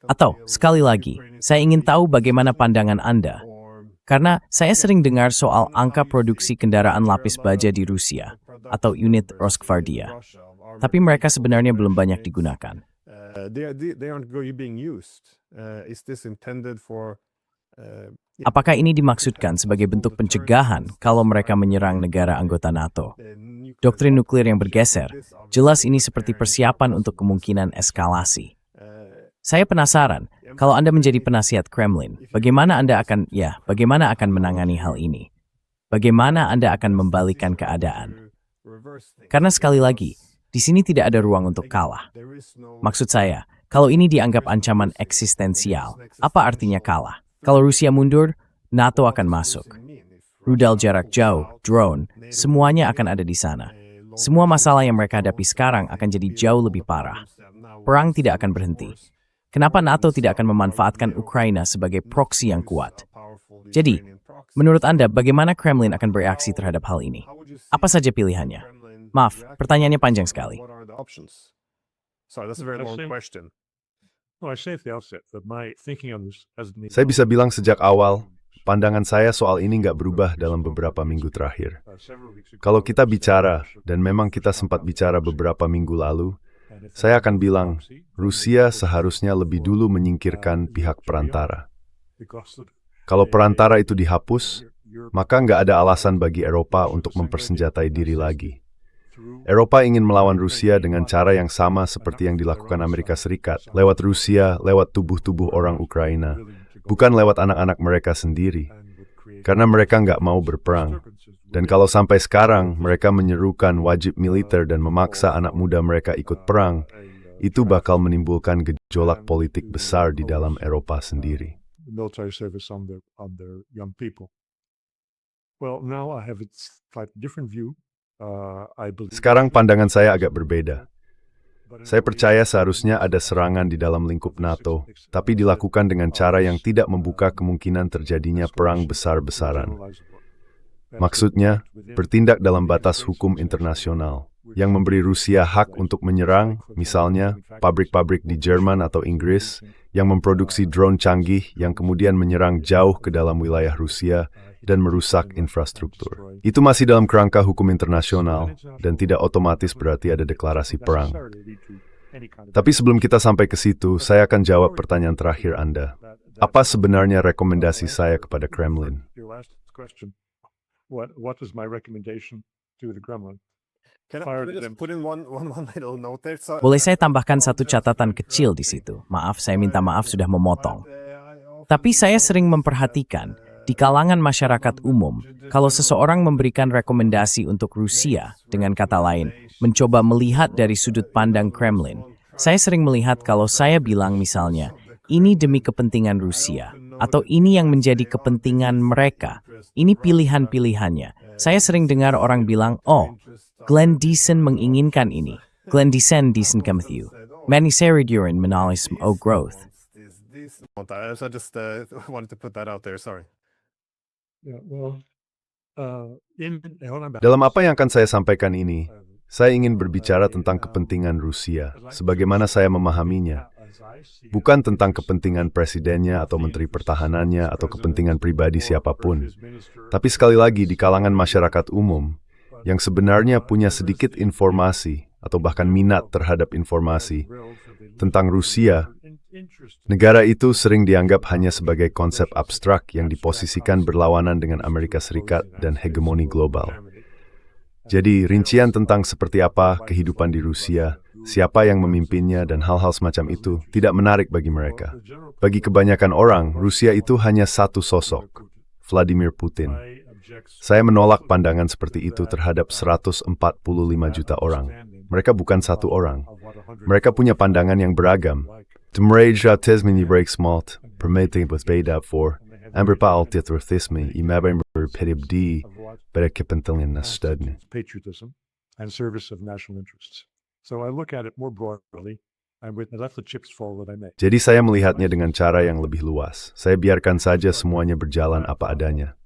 Atau, sekali lagi, saya ingin tahu bagaimana pandangan Anda. Karena saya sering dengar soal angka produksi kendaraan lapis baja di Rusia, atau unit Roskvardia. Tapi mereka sebenarnya belum banyak digunakan. Apakah ini dimaksudkan sebagai bentuk pencegahan kalau mereka menyerang negara anggota NATO? Doktrin nuklir yang bergeser, jelas ini seperti persiapan untuk kemungkinan eskalasi. Saya penasaran, kalau Anda menjadi penasihat Kremlin, bagaimana Anda akan menangani hal ini? Bagaimana Anda akan membalikan keadaan? Karena sekali lagi, di sini tidak ada ruang untuk kalah. Maksud saya, kalau ini dianggap ancaman eksistensial, apa artinya kalah? Kalau Rusia mundur, NATO akan masuk. Rudal jarak jauh, drone, semuanya akan ada di sana. Semua masalah yang mereka hadapi sekarang akan jadi jauh lebih parah. Perang tidak akan berhenti. Kenapa NATO tidak akan memanfaatkan Ukraina sebagai proksi yang kuat? Jadi, menurut Anda, bagaimana Kremlin akan bereaksi terhadap hal ini? Apa saja pilihannya? Maaf, pertanyaannya panjang sekali. No, I say at the outset that my thinking on this has been Saya bisa bilang sejak awal, pandangan saya soal ini nggak berubah dalam beberapa minggu terakhir. Kalau kita bicara, dan memang kita sempat bicara beberapa minggu lalu, saya akan bilang, Rusia seharusnya lebih dulu menyingkirkan pihak perantara. Kalau perantara itu dihapus, maka nggak ada alasan bagi Eropa untuk mempersenjatai diri lagi. Eropa ingin melawan Rusia dengan cara yang sama seperti yang dilakukan Amerika Serikat, lewat Rusia, lewat tubuh-tubuh orang Ukraina, bukan lewat anak-anak mereka sendiri, karena mereka nggak mau berperang. Dan kalau sampai sekarang mereka menyerukan wajib militer dan memaksa anak muda mereka ikut perang, itu bakal menimbulkan gejolak politik besar di dalam Eropa sendiri. Military service on their young people. Well, now I have a slightly different view. Sekarang pandangan saya agak berbeda. Saya percaya seharusnya ada serangan di dalam lingkup NATO, tapi dilakukan dengan cara yang tidak membuka kemungkinan terjadinya perang besar-besaran. Maksudnya, bertindak dalam batas hukum internasional, yang memberi Rusia hak untuk menyerang, misalnya, pabrik-pabrik di Jerman atau Inggris, yang memproduksi drone canggih yang kemudian menyerang jauh ke dalam wilayah Rusia dan merusak infrastruktur. Itu masih dalam kerangka hukum internasional dan tidak otomatis berarti ada deklarasi perang. Tapi sebelum kita sampai ke situ, saya akan jawab pertanyaan terakhir Anda. Apa sebenarnya rekomendasi saya kepada Kremlin? What is my recommendation to the Kremlin? Can I just put in one little note there? So, Boleh saya tambahkan satu catatan kecil di situ? Maaf, saya minta maaf sudah memotong. Tapi saya sering memperhatikan, di kalangan masyarakat umum, kalau seseorang memberikan rekomendasi untuk Rusia, dengan kata lain, mencoba melihat dari sudut pandang Kremlin, saya sering melihat kalau saya bilang misalnya, ini demi kepentingan Rusia, atau ini yang menjadi kepentingan mereka, ini pilihan-pilihannya. Saya sering dengar orang bilang, oh, Glenn Deason menginginkan ini. Glenn Deason with you. Manisari during minimalism o growth. I just wanted to put that out there, sorry. Yeah, well, Dalam apa yang akan saya sampaikan ini, saya ingin berbicara tentang kepentingan Rusia, sebagaimana saya memahaminya. Bukan tentang kepentingan presidennya atau menteri pertahanannya atau kepentingan pribadi siapapun. Tapi sekali lagi di kalangan masyarakat umum, yang sebenarnya punya sedikit informasi atau bahkan minat terhadap informasi tentang Rusia, negara itu sering dianggap hanya sebagai konsep abstrak yang diposisikan berlawanan dengan Amerika Serikat dan hegemoni global. Jadi, rincian tentang seperti apa kehidupan di Rusia, siapa yang memimpinnya, dan hal-hal semacam itu tidak menarik bagi mereka. Bagi kebanyakan orang, Rusia itu hanya satu sosok, Vladimir Putin. Saya menolak pandangan seperti itu terhadap 145 juta orang. Mereka bukan satu orang. Mereka punya pandangan yang beragam. Demreja tesmini breaks malt, permitting was paid up for, amberpa altithorthismi, imabim repetibdi, better kepentilin na studni. patriotism and service of national interests. So I look at it more broadly, and I let the chips fall that I may. Jadi saya melihatnya dengan cara yang lebih luas. Saya biarkan saja semuanya berjalan apa adanya.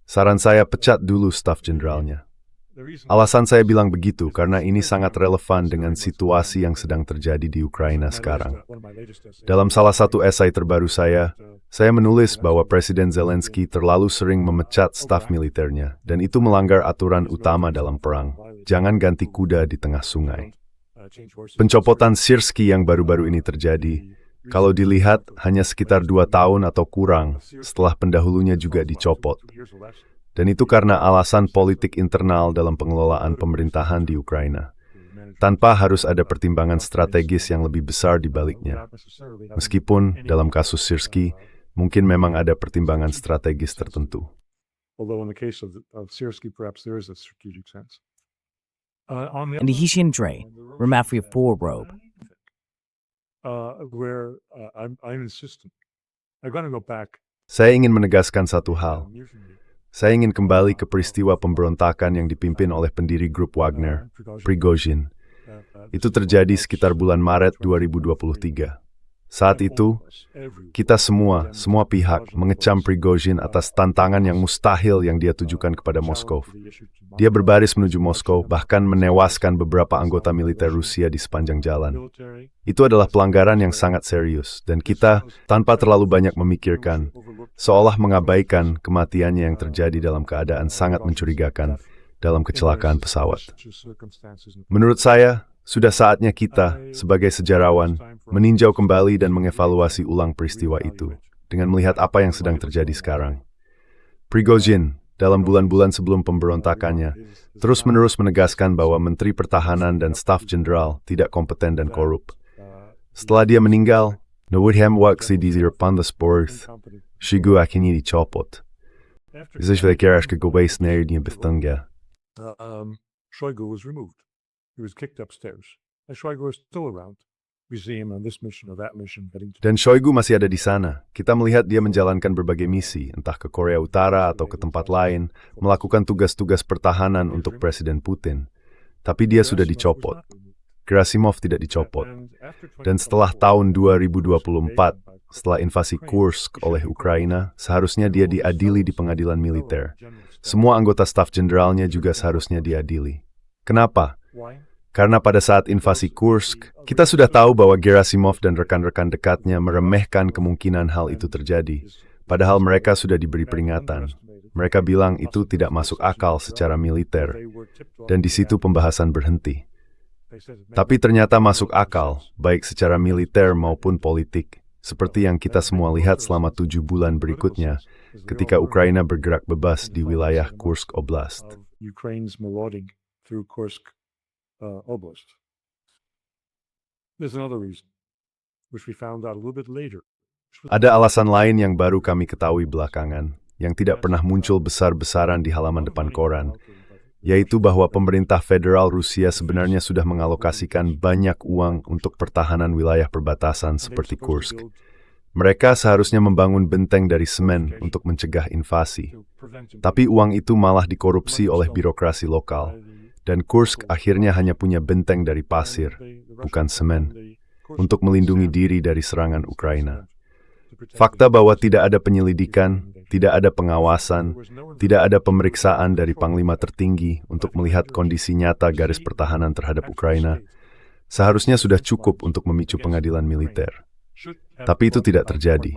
Saran saya pecat dulu staf jenderalnya. Alasan saya bilang begitu karena ini sangat relevan dengan situasi yang sedang terjadi di Ukraina sekarang. Dalam salah satu esai terbaru saya menulis bahwa Presiden Zelensky terlalu sering memecat staf militernya, dan itu melanggar aturan utama dalam perang. Jangan ganti kuda di tengah sungai. Pencopotan Syrskyi yang baru-baru ini terjadi, kalau dilihat hanya sekitar 2 tahun atau kurang setelah pendahulunya juga dicopot. Dan itu karena alasan politik internal dalam pengelolaan pemerintahan di Ukraina, tanpa harus ada pertimbangan strategis yang lebih besar di baliknya. Meskipun dalam kasus Syrskyi, mungkin memang ada pertimbangan strategis tertentu. Although in the case of Syrskyi, perhaps there is a strategic sense. On the And the Hessian Dre, Ramafia 4 robe. I'm insistent. I'm going to go back. Saya ingin menegaskan satu hal. Saya ingin kembali ke peristiwa pemberontakan yang dipimpin oleh pendiri grup Wagner, Prigozhin. Itu terjadi sekitar bulan Maret 2023. Saat itu, kita semua pihak mengecam Prigozhin atas tantangan yang mustahil yang dia tujukan kepada Moskow. Dia berbaris menuju Moskow, bahkan menewaskan beberapa anggota militer Rusia di sepanjang jalan. Itu adalah pelanggaran yang sangat serius, dan kita, tanpa terlalu banyak memikirkan, seolah mengabaikan kematiannya yang terjadi dalam keadaan sangat mencurigakan dalam kecelakaan pesawat. Menurut saya, sudah saatnya kita, sebagai sejarawan, meninjau kembali dan mengevaluasi ulang peristiwa itu, dengan melihat apa yang sedang terjadi sekarang. Prigozhin, dalam bulan-bulan sebelum pemberontakannya, terus-menerus menegaskan bahwa Menteri Pertahanan dan Staf Jenderal tidak kompeten dan korup. Setelah dia meninggal, Nowodham Waksi Pandasporth, Shigu akhirnya dicopot. Zishvekerash kegobais nerdinya betengga. Shoigu was removed. He was kicked upstairs. And Shoigu is still around. We see him on this mission or that mission. Dan Shoigu masih ada di sana. Kita melihat dia menjalankan berbagai misi, entah ke Korea Utara atau ke tempat lain, melakukan tugas-tugas pertahanan untuk Presiden Putin. Tapi dia sudah dicopot. Gerasimov tidak dicopot. Dan setelah tahun 2024, setelah invasi Kursk oleh Ukraina, seharusnya dia diadili di pengadilan militer. Semua anggota staf jenderalnya juga seharusnya diadili. Kenapa? Karena pada saat invasi Kursk, kita sudah tahu bahwa Gerasimov dan rekan-rekan dekatnya meremehkan kemungkinan hal itu terjadi. Padahal mereka sudah diberi peringatan. Mereka bilang itu tidak masuk akal secara militer. Dan di situ pembahasan berhenti. Tapi ternyata masuk akal, baik secara militer maupun politik. Seperti yang kita semua lihat selama 7 bulan berikutnya, ketika Ukraina bergerak bebas di wilayah Kursk Oblast. Ukraine's marauding through Kursk Oblast. There's another reason, which we found out a little bit later. Ada alasan lain yang baru kami ketahui belakangan, yang tidak pernah muncul besar-besaran di halaman depan koran, yaitu bahwa pemerintah federal Rusia sebenarnya sudah mengalokasikan banyak uang untuk pertahanan wilayah perbatasan seperti Kursk. Mereka seharusnya membangun benteng dari semen untuk mencegah invasi. Tapi uang itu malah dikorupsi oleh birokrasi lokal. Dan Kursk akhirnya hanya punya benteng dari pasir, bukan semen, untuk melindungi diri dari serangan Ukraina. Fakta bahwa tidak ada penyelidikan, tidak ada pengawasan, tidak ada pemeriksaan dari panglima tertinggi untuk melihat kondisi nyata garis pertahanan terhadap Ukraina, seharusnya sudah cukup untuk memicu pengadilan militer. Tapi itu tidak terjadi.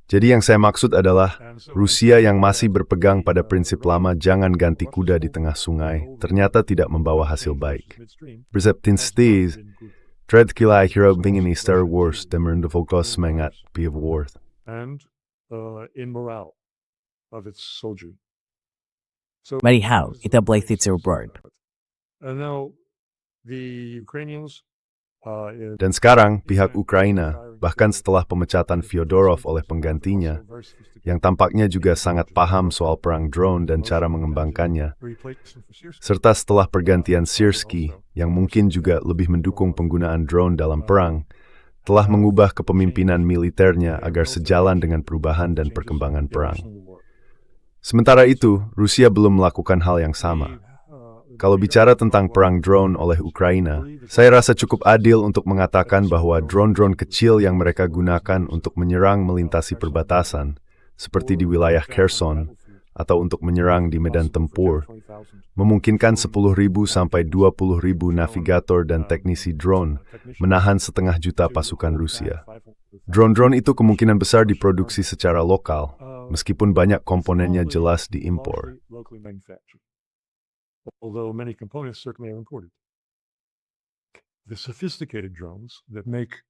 Jadi yang saya maksud adalah, Rusia yang masih berpegang pada prinsip lama jangan ganti kuda di tengah sungai, ternyata tidak membawa hasil baik. Berseptin stis, Tred kila hero bingin Star Wars dan merendufokos semangat of war. And in morale of its soldiery. Marihaw, ita blaithit word. And now the Ukrainians Dan sekarang, pihak Ukraina, bahkan setelah pemecatan Fyodorov oleh penggantinya, yang tampaknya juga sangat paham soal perang drone dan cara mengembangkannya, serta setelah pergantian Syrskyi, yang mungkin juga lebih mendukung penggunaan drone dalam perang, telah mengubah kepemimpinan militernya agar sejalan dengan perubahan dan perkembangan perang. Sementara itu, Rusia belum melakukan hal yang sama. Kalau bicara tentang perang drone oleh Ukraina, saya rasa cukup adil untuk mengatakan bahwa drone-drone kecil yang mereka gunakan untuk menyerang melintasi perbatasan, seperti di wilayah Kherson, atau untuk menyerang di medan tempur, memungkinkan 10.000 sampai 20.000 navigator dan teknisi drone menahan 500.000 pasukan Rusia. Drone-drone itu kemungkinan besar diproduksi secara lokal, meskipun banyak komponennya jelas diimpor. Although many components certainly are imported. The sophisticated drones that make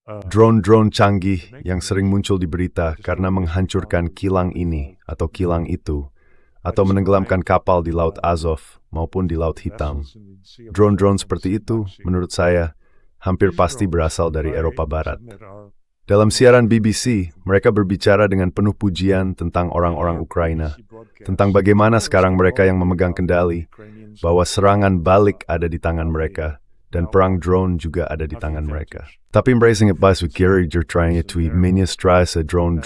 Drone-drone canggih yang sering muncul di berita karena menghancurkan kilang ini atau kilang itu, atau menenggelamkan kapal di Laut Azov maupun di Laut Hitam. Drone-drone seperti itu, menurut saya, hampir pasti berasal dari Eropa Barat. Dalam siaran BBC, mereka berbicara dengan penuh pujian tentang orang-orang Ukraina, tentang bagaimana sekarang mereka yang memegang kendali, bahwa serangan balik ada di tangan mereka, dan perang drone juga ada di tangan mereka. Tapi mereka ingat bahwa Gary trying to administrasi drone.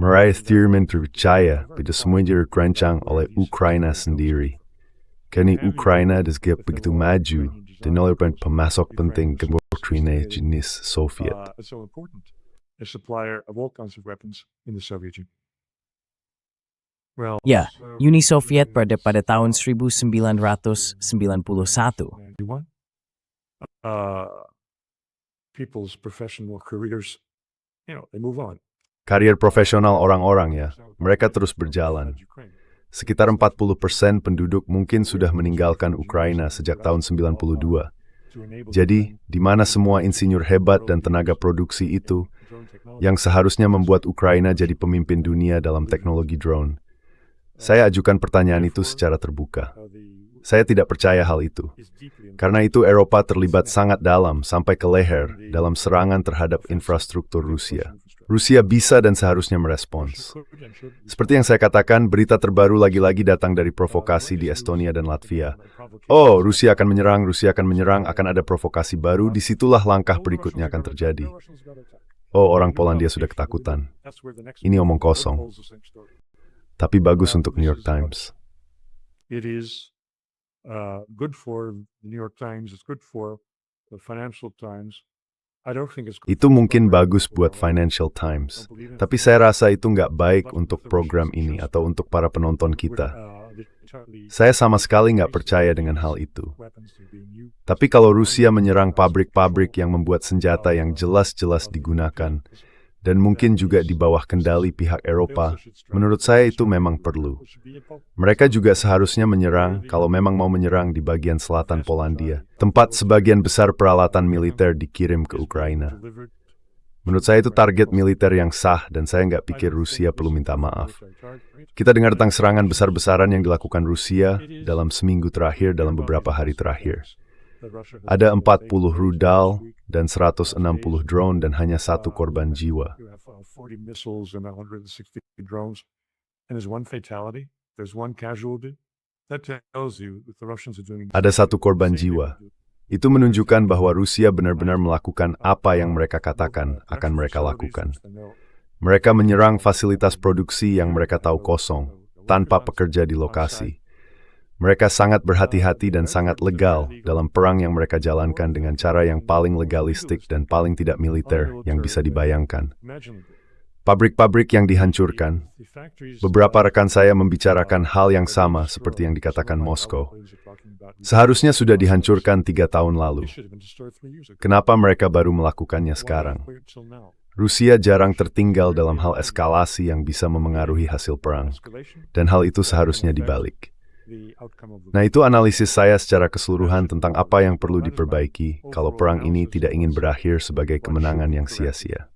Mereka firman terpercaya pada semuanya dirancang oleh Ukraina sendiri. Karena Ukraina begitu maju, Denolirpan pemasok penting doktrine jenis Soviet. and so important, a supplier of all kinds of weapons in the Soviet Union. Well, Ya, Uni Soviet pada tahun 1991. you want people's professional careers, they move on. Karier profesional orang-orang ya, mereka terus berjalan. Sekitar 40% penduduk mungkin sudah meninggalkan Ukraina sejak tahun 92. Jadi, di mana semua insinyur hebat dan tenaga produksi itu yang seharusnya membuat Ukraina jadi pemimpin dunia dalam teknologi drone. Saya ajukan pertanyaan itu secara terbuka. Saya tidak percaya hal itu. Karena itu Eropa terlibat sangat dalam sampai ke leher dalam serangan terhadap infrastruktur Rusia. Rusia bisa dan seharusnya merespons. Seperti yang saya katakan, berita terbaru lagi-lagi datang dari provokasi di Estonia dan Latvia. Oh, Rusia akan menyerang, akan ada provokasi baru, disitulah langkah berikutnya akan terjadi. Oh, orang Polandia sudah ketakutan. Ini omong kosong. Tapi bagus untuk New York Times. It is good for the New York Times, it's good for the Financial Times. I don't think it's good Itu mungkin bagus buat Financial Times. Tapi saya rasa itu nggak baik untuk program ini atau untuk para penonton kita. Saya sama sekali nggak percaya dengan hal itu. Tapi kalau Rusia menyerang pabrik-pabrik yang membuat senjata yang jelas-jelas digunakan, dan mungkin juga di bawah kendali pihak Eropa, menurut saya itu memang perlu. Mereka juga seharusnya menyerang kalau memang mau menyerang di bagian selatan Polandia, tempat sebagian besar peralatan militer dikirim ke Ukraina. Menurut saya itu target militer yang sah dan saya nggak pikir Rusia perlu minta maaf. Kita dengar tentang serangan besar-besaran yang dilakukan Rusia dalam seminggu terakhir, dalam beberapa hari terakhir. Ada 40 rudal dan 160 drone dan hanya satu korban jiwa. You have 40 missiles and 160 drones, and there's one fatality, there's one casualty. That tells you that the Russians are doing. Ada satu korban jiwa. Itu menunjukkan bahwa Rusia benar-benar melakukan apa yang mereka katakan akan mereka lakukan. Mereka menyerang fasilitas produksi yang mereka tahu kosong, tanpa pekerja di lokasi. Mereka sangat berhati-hati dan sangat legal dalam perang yang mereka jalankan dengan cara yang paling legalistik dan paling tidak militer yang bisa dibayangkan. Pabrik-pabrik yang dihancurkan, beberapa rekan saya membicarakan hal yang sama seperti yang dikatakan Moskow. Seharusnya sudah dihancurkan 3 tahun lalu. Kenapa mereka baru melakukannya sekarang? Rusia jarang tertinggal dalam hal eskalasi yang bisa memengaruhi hasil perang, dan hal itu seharusnya dibalik. Nah, itu analisis saya secara keseluruhan tentang apa yang perlu diperbaiki kalau perang ini tidak ingin berakhir sebagai kemenangan yang sia-sia.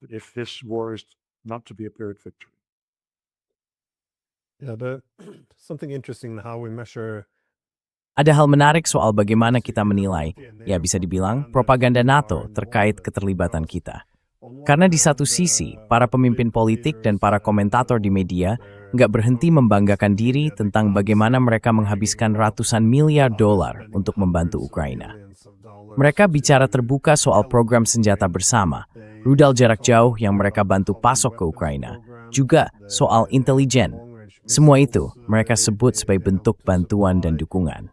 If this war is not to be a Pyrrhic victory. Yeah, something interesting how we measure. Ada hal menarik soal bagaimana kita menilai, ya bisa dibilang, propaganda NATO terkait keterlibatan kita. Karena di satu sisi, para pemimpin politik dan para komentator di media nggak berhenti membanggakan diri tentang bagaimana mereka menghabiskan ratusan miliar dolar untuk membantu Ukraina. Mereka bicara terbuka soal program senjata bersama, rudal jarak jauh yang mereka bantu pasok ke Ukraina, juga soal intelijen. Semua itu mereka sebut sebagai bentuk bantuan dan dukungan.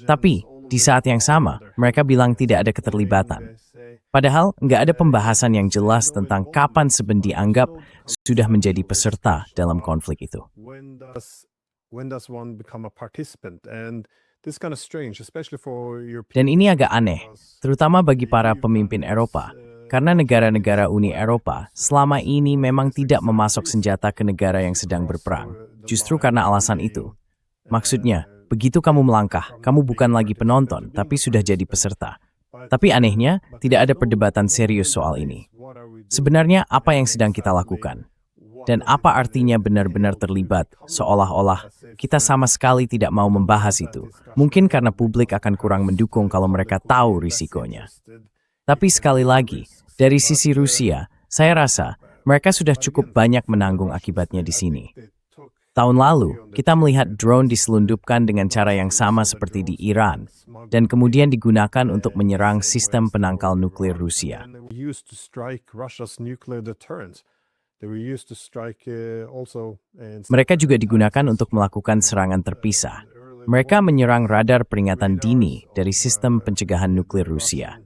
Tapi, di saat yang sama, mereka bilang tidak ada keterlibatan. Padahal, nggak ada pembahasan yang jelas tentang kapan Seben dianggap sudah menjadi peserta dalam konflik itu. When does one become a participant? And this kind of strange, especially for European. Dan ini agak aneh, terutama bagi para pemimpin Eropa, karena negara-negara Uni Eropa selama ini memang tidak memasok senjata ke negara yang sedang berperang. Justru karena alasan itu. Maksudnya, begitu kamu melangkah, kamu bukan lagi penonton, tapi sudah jadi peserta. Tapi anehnya, tidak ada perdebatan serius soal ini. Sebenarnya apa yang sedang kita lakukan? Dan apa artinya benar-benar terlibat, seolah-olah kita sama sekali tidak mau membahas itu. Mungkin karena publik akan kurang mendukung kalau mereka tahu risikonya. Tapi sekali lagi, dari sisi Rusia, saya rasa mereka sudah cukup banyak menanggung akibatnya di sini. Tahun lalu, kita melihat drone diselundupkan dengan cara yang sama seperti di Iran, dan kemudian digunakan untuk menyerang sistem penangkal nuklir Rusia. Mereka juga digunakan untuk melakukan serangan terpisah. Mereka menyerang radar peringatan dini dari sistem pencegahan nuklir Rusia.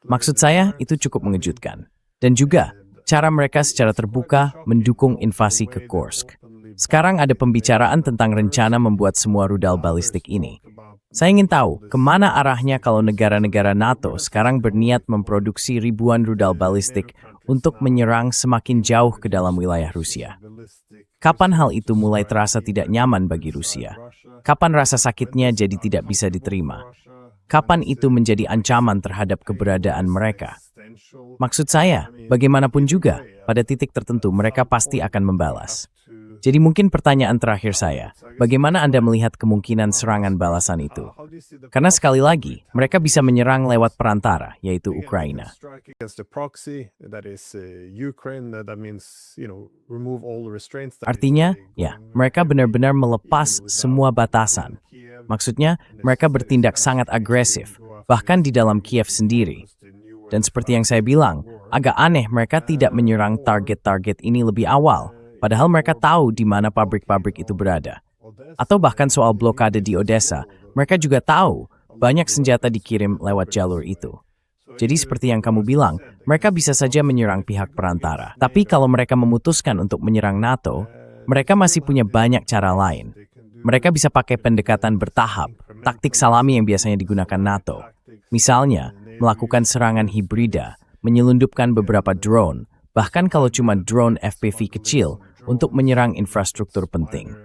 Maksud saya, itu cukup mengejutkan. Dan juga, cara mereka secara terbuka mendukung invasi ke Kursk. Sekarang ada pembicaraan tentang rencana membuat semua rudal balistik ini. Saya ingin tahu, kemana arahnya kalau negara-negara NATO sekarang berniat memproduksi ribuan rudal balistik untuk menyerang semakin jauh ke dalam wilayah Rusia. Kapan hal itu mulai terasa tidak nyaman bagi Rusia? Kapan rasa sakitnya jadi tidak bisa diterima? Kapan itu menjadi ancaman terhadap keberadaan mereka? Maksud saya, bagaimanapun juga, pada titik tertentu mereka pasti akan membalas. Jadi mungkin pertanyaan terakhir saya, bagaimana Anda melihat kemungkinan serangan balasan itu? Karena sekali lagi, mereka bisa menyerang lewat perantara, yaitu Ukraina. Artinya, ya, mereka benar-benar melepas semua batasan. Maksudnya, mereka bertindak sangat agresif, bahkan di dalam Kiev sendiri. Dan seperti yang saya bilang, agak aneh mereka tidak menyerang target-target ini lebih awal. Padahal mereka tahu di mana pabrik-pabrik itu berada. Atau bahkan soal blokade di Odessa, mereka juga tahu banyak senjata dikirim lewat jalur itu. Jadi seperti yang kamu bilang, mereka bisa saja menyerang pihak perantara. Tapi kalau mereka memutuskan untuk menyerang NATO, mereka masih punya banyak cara lain. Mereka bisa pakai pendekatan bertahap, taktik salami yang biasanya digunakan NATO. Misalnya, melakukan serangan hibrida, menyelundupkan beberapa drone, bahkan kalau cuma drone FPV kecil, untuk menyerang infrastruktur penting.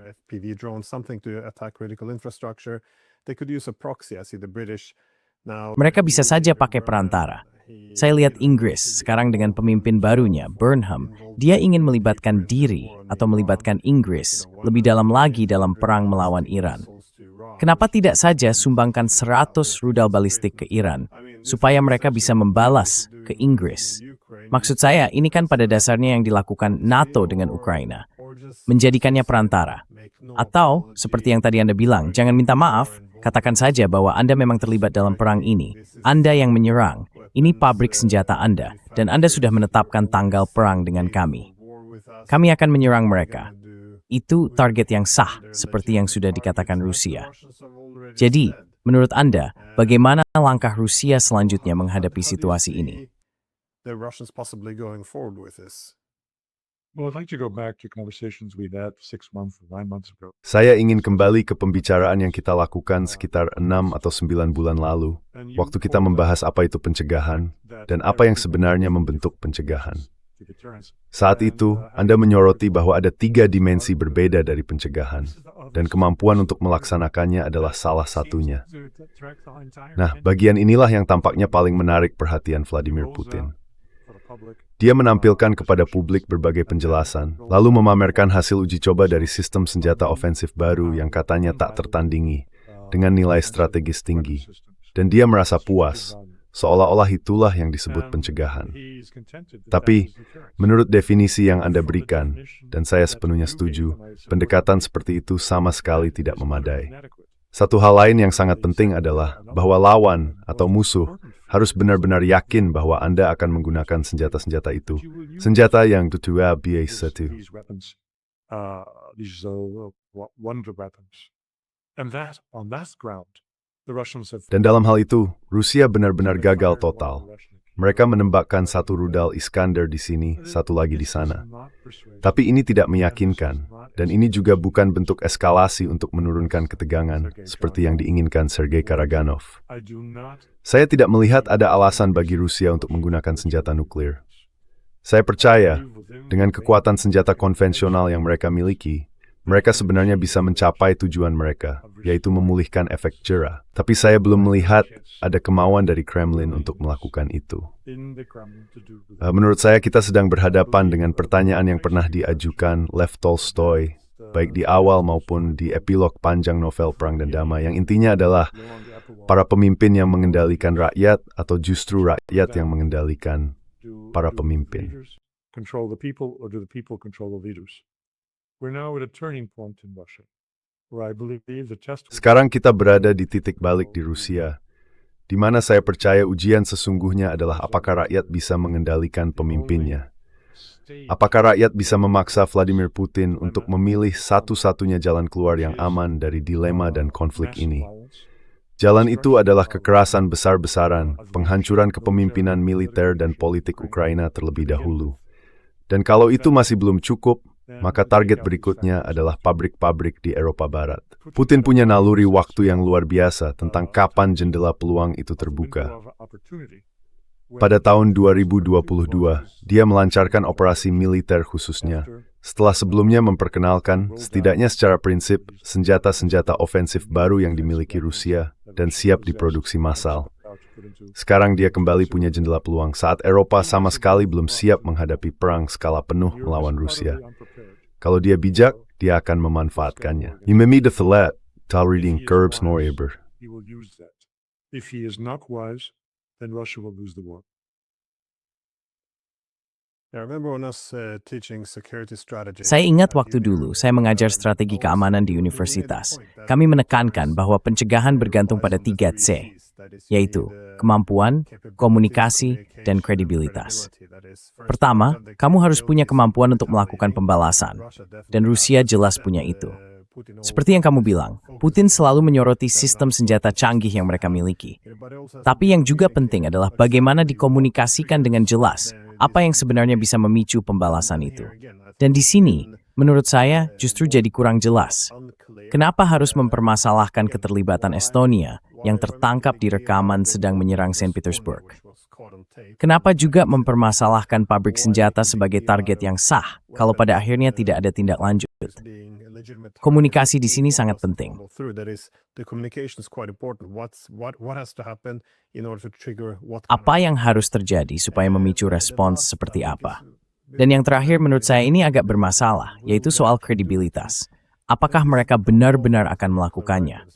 Mereka bisa saja pakai perantara. Saya lihat Inggris sekarang dengan pemimpin barunya, Burnham, dia ingin melibatkan diri atau melibatkan Inggris lebih dalam lagi dalam perang melawan Iran. Kenapa tidak saja sumbangkan 100 rudal balistik ke Iran, supaya mereka bisa membalas ke Inggris? Maksud saya, ini kan pada dasarnya yang dilakukan NATO dengan Ukraina. Menjadikannya perantara. Atau, seperti yang tadi Anda bilang, jangan minta maaf, katakan saja bahwa Anda memang terlibat dalam perang ini. Anda yang menyerang, ini pabrik senjata Anda, dan Anda sudah menetapkan tanggal perang dengan kami. Kami akan menyerang mereka. Itu target yang sah, seperti yang sudah dikatakan Rusia. Jadi, menurut Anda, bagaimana langkah Rusia selanjutnya menghadapi situasi ini? Well, I'd like to go back to conversations we had 6 months or 9 months ago. Saya ingin kembali ke pembicaraan yang kita lakukan sekitar 6 atau 9 bulan lalu, waktu kita membahas apa itu pencegahan dan apa yang sebenarnya membentuk pencegahan. Saat itu, Anda menyoroti bahwa ada 3 dimensi berbeda dari pencegahan, dan kemampuan untuk melaksanakannya adalah salah satunya. Nah, bagian inilah yang tampaknya paling menarik perhatian Vladimir Putin. Dia menampilkan kepada publik berbagai penjelasan, lalu memamerkan hasil uji coba dari sistem senjata ofensif baru yang katanya tak tertandingi, dengan nilai strategis tinggi. Dan dia merasa puas, seolah-olah itulah yang disebut pencegahan. Tapi, menurut definisi yang Anda berikan, dan saya sepenuhnya setuju, pendekatan seperti itu sama sekali tidak memadai. Satu hal lain yang sangat penting adalah bahwa lawan atau musuh harus benar-benar yakin bahwa Anda akan menggunakan senjata-senjata itu. Senjata yang tutua biasa itu. Dan dalam hal itu, Rusia benar-benar gagal total. Mereka menembakkan 1 rudal Iskander di sini, 1 lagi di sana. Tapi ini tidak meyakinkan, dan ini juga bukan bentuk eskalasi untuk menurunkan ketegangan, seperti yang diinginkan Sergei Karaganov. Saya tidak melihat ada alasan bagi Rusia untuk menggunakan senjata nuklir. Saya percaya, dengan kekuatan senjata konvensional yang mereka miliki, mereka sebenarnya bisa mencapai tujuan mereka, yaitu memulihkan efek jera. Tapi saya belum melihat ada kemauan dari Kremlin untuk melakukan itu. Menurut saya, kita sedang berhadapan dengan pertanyaan yang pernah diajukan Lev Tolstoy, baik di awal maupun di epilog panjang novel Perang dan Damai, yang intinya adalah para pemimpin yang mengendalikan rakyat atau justru rakyat yang mengendalikan para pemimpin. Control the people, or do the people control the leaders? We're now at a turning point in Russia, where I believe the test. Sekarang kita berada di titik balik di Rusia, di mana saya percaya ujian sesungguhnya adalah apakah rakyat bisa mengendalikan pemimpinnya. Apakah rakyat bisa memaksa Vladimir Putin untuk memilih satu-satunya jalan keluar yang aman dari dilema dan konflik ini? Jalan itu adalah kekerasan besar-besaran, penghancuran kepemimpinan militer dan politik Ukraina terlebih dahulu. Dan kalau itu masih belum cukup, maka target berikutnya adalah pabrik-pabrik di Eropa Barat. Putin punya naluri waktu yang luar biasa tentang kapan jendela peluang itu terbuka. Pada tahun 2022, dia melancarkan operasi militer khususnya, setelah sebelumnya memperkenalkan, setidaknya secara prinsip, senjata-senjata ofensif baru yang dimiliki Rusia dan siap diproduksi massal. Sekarang dia kembali punya jendela peluang saat Eropa sama sekali belum siap menghadapi perang skala penuh melawan Rusia. Kalau dia bijak, dia akan memanfaatkannya. Imemi de Thalet, tal reading Curbs Noreber. He will use that. If he is not wise, then Russia will lose the war. I remember when us teaching security strategy. Saya ingat waktu dulu saya mengajar strategi keamanan di universitas. Kami menekankan bahwa pencegahan bergantung pada 3C, yaitu kemampuan, komunikasi, dan kredibilitas. Pertama, kamu harus punya kemampuan untuk melakukan pembalasan, dan Rusia jelas punya itu. Seperti yang kamu bilang, Putin selalu menyoroti sistem senjata canggih yang mereka miliki. Tapi yang juga penting adalah bagaimana dikomunikasikan dengan jelas apa yang sebenarnya bisa memicu pembalasan itu. Dan di sini, menurut saya, justru jadi kurang jelas. Kenapa harus mempermasalahkan keterlibatan Estonia yang tertangkap di rekaman sedang menyerang Saint Petersburg? Kenapa juga mempermasalahkan pabrik senjata sebagai target yang sah kalau pada akhirnya tidak ada tindak lanjut? Komunikasi di sini sangat penting. Apa yang harus terjadi supaya memicu respons seperti apa? Dan yang terakhir menurut saya ini agak bermasalah, yaitu soal kredibilitas. Apakah mereka benar-benar akan melakukannya?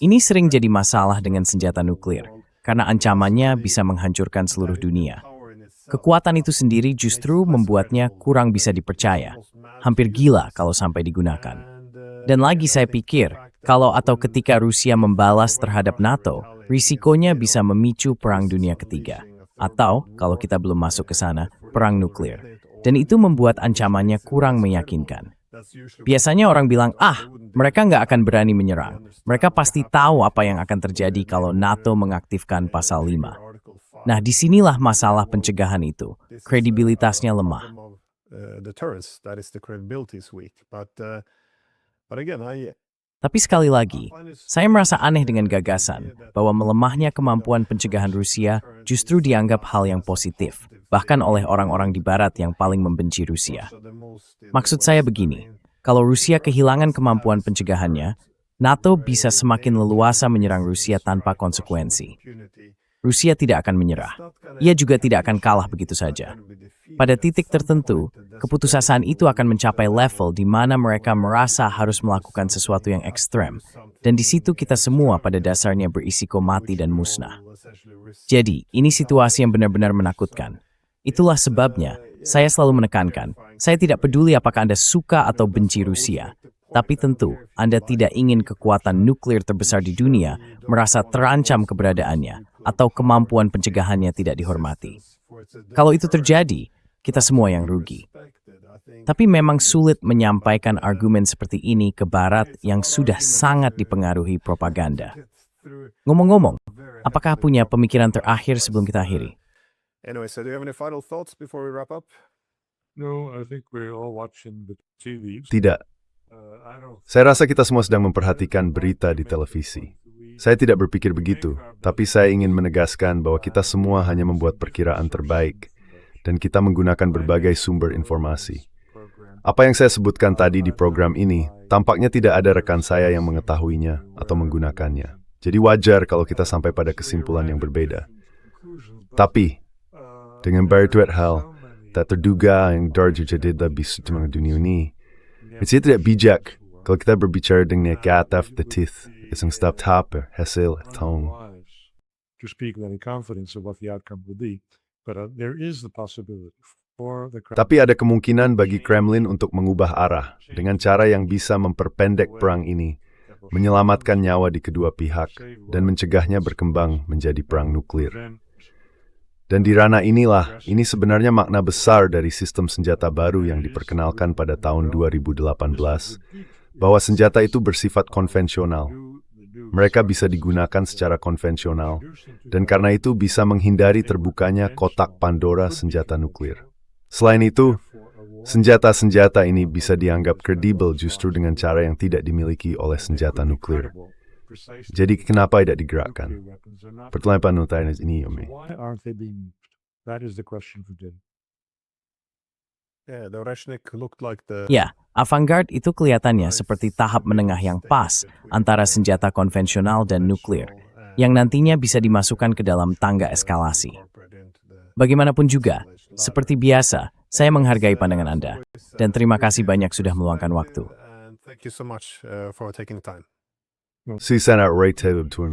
Ini sering jadi masalah dengan senjata nuklir, karena ancamannya bisa menghancurkan seluruh dunia. Kekuatan itu sendiri justru membuatnya kurang bisa dipercaya. Hampir gila kalau sampai digunakan. Dan lagi saya pikir, kalau atau ketika Rusia membalas terhadap NATO, risikonya bisa memicu perang dunia ketiga. Atau, kalau kita belum masuk ke sana, perang nuklir. Dan itu membuat ancamannya kurang meyakinkan. Biasanya orang bilang, mereka nggak akan berani menyerang. Mereka pasti tahu apa yang akan terjadi kalau NATO mengaktifkan pasal 5. Nah, disinilah masalah pencegahan itu. Kredibilitasnya lemah. Tapi sekali lagi, saya merasa aneh dengan gagasan bahwa melemahnya kemampuan pencegahan Rusia justru dianggap hal yang positif, bahkan oleh orang-orang di Barat yang paling membenci Rusia. Maksud saya begini, kalau Rusia kehilangan kemampuan pencegahannya, NATO bisa semakin leluasa menyerang Rusia tanpa konsekuensi. Rusia tidak akan menyerah. Ia juga tidak akan kalah begitu saja. Pada titik tertentu, keputusasaan itu akan mencapai level di mana mereka merasa harus melakukan sesuatu yang ekstrem, dan di situ kita semua pada dasarnya berisiko mati dan musnah. Jadi, ini situasi yang benar-benar menakutkan. Itulah sebabnya, saya selalu menekankan, saya tidak peduli apakah Anda suka atau benci Rusia, tapi tentu Anda tidak ingin kekuatan nuklir terbesar di dunia merasa terancam keberadaannya atau kemampuan pencegahannya tidak dihormati. Kalau itu terjadi, kita semua yang rugi. Tapi memang sulit menyampaikan argumen seperti ini ke Barat yang sudah sangat dipengaruhi propaganda. Ngomong-ngomong, apakah punya pemikiran terakhir sebelum kita akhiri? Anyway, so do you have any final thoughts before we wrap up? No, I think we're all watching the TV. Tidak. Saya rasa kita semua sedang memperhatikan berita di televisi. Saya tidak berpikir begitu, tapi saya ingin menegaskan bahwa kita semua hanya membuat perkiraan terbaik, dan kita menggunakan berbagai sumber informasi. Apa yang saya sebutkan tadi di program ini, tampaknya tidak ada rekan saya yang mengetahuinya atau menggunakannya. Jadi wajar kalau kita sampai pada kesimpulan yang berbeda. Tapi, dengan berituat hal, tak terduga yang terjadi lebih di dunia ini, saya tidak bijak kalau kita berbicara dengan negatif the teeth, isang stop tapper, hasil, tone. To speak with any confidence of what the outcome will be, but there is the possibility for the Tapi ada kemungkinan bagi Kremlin untuk mengubah arah dengan cara yang bisa memperpendek perang ini, menyelamatkan nyawa di kedua pihak, dan mencegahnya berkembang menjadi perang nuklir. Dan di ranah inilah, ini sebenarnya makna besar dari sistem senjata baru yang diperkenalkan pada tahun 2018, bahwa senjata itu bersifat konvensional. Mereka bisa digunakan secara konvensional, dan karena itu bisa menghindari terbukanya kotak Pandora senjata nuklir. Selain itu, senjata-senjata ini bisa dianggap kredibel justru dengan cara yang tidak dimiliki oleh senjata nuklir. Jadi kenapa tidak digerakkan? Pertanyaan penutup ini, Yomi. Why aren't they being used? That is the question for today. Yeah, the Oreshnik looked like the Ya, avant-garde itu kelihatannya seperti tahap menengah yang pas antara senjata konvensional dan nuklir, yang nantinya bisa dimasukkan ke dalam tangga eskalasi. Bagaimanapun juga, seperti biasa, saya menghargai pandangan Anda, dan terima kasih banyak sudah meluangkan waktu. And thank you so much for taking time. Si sangat rated untuk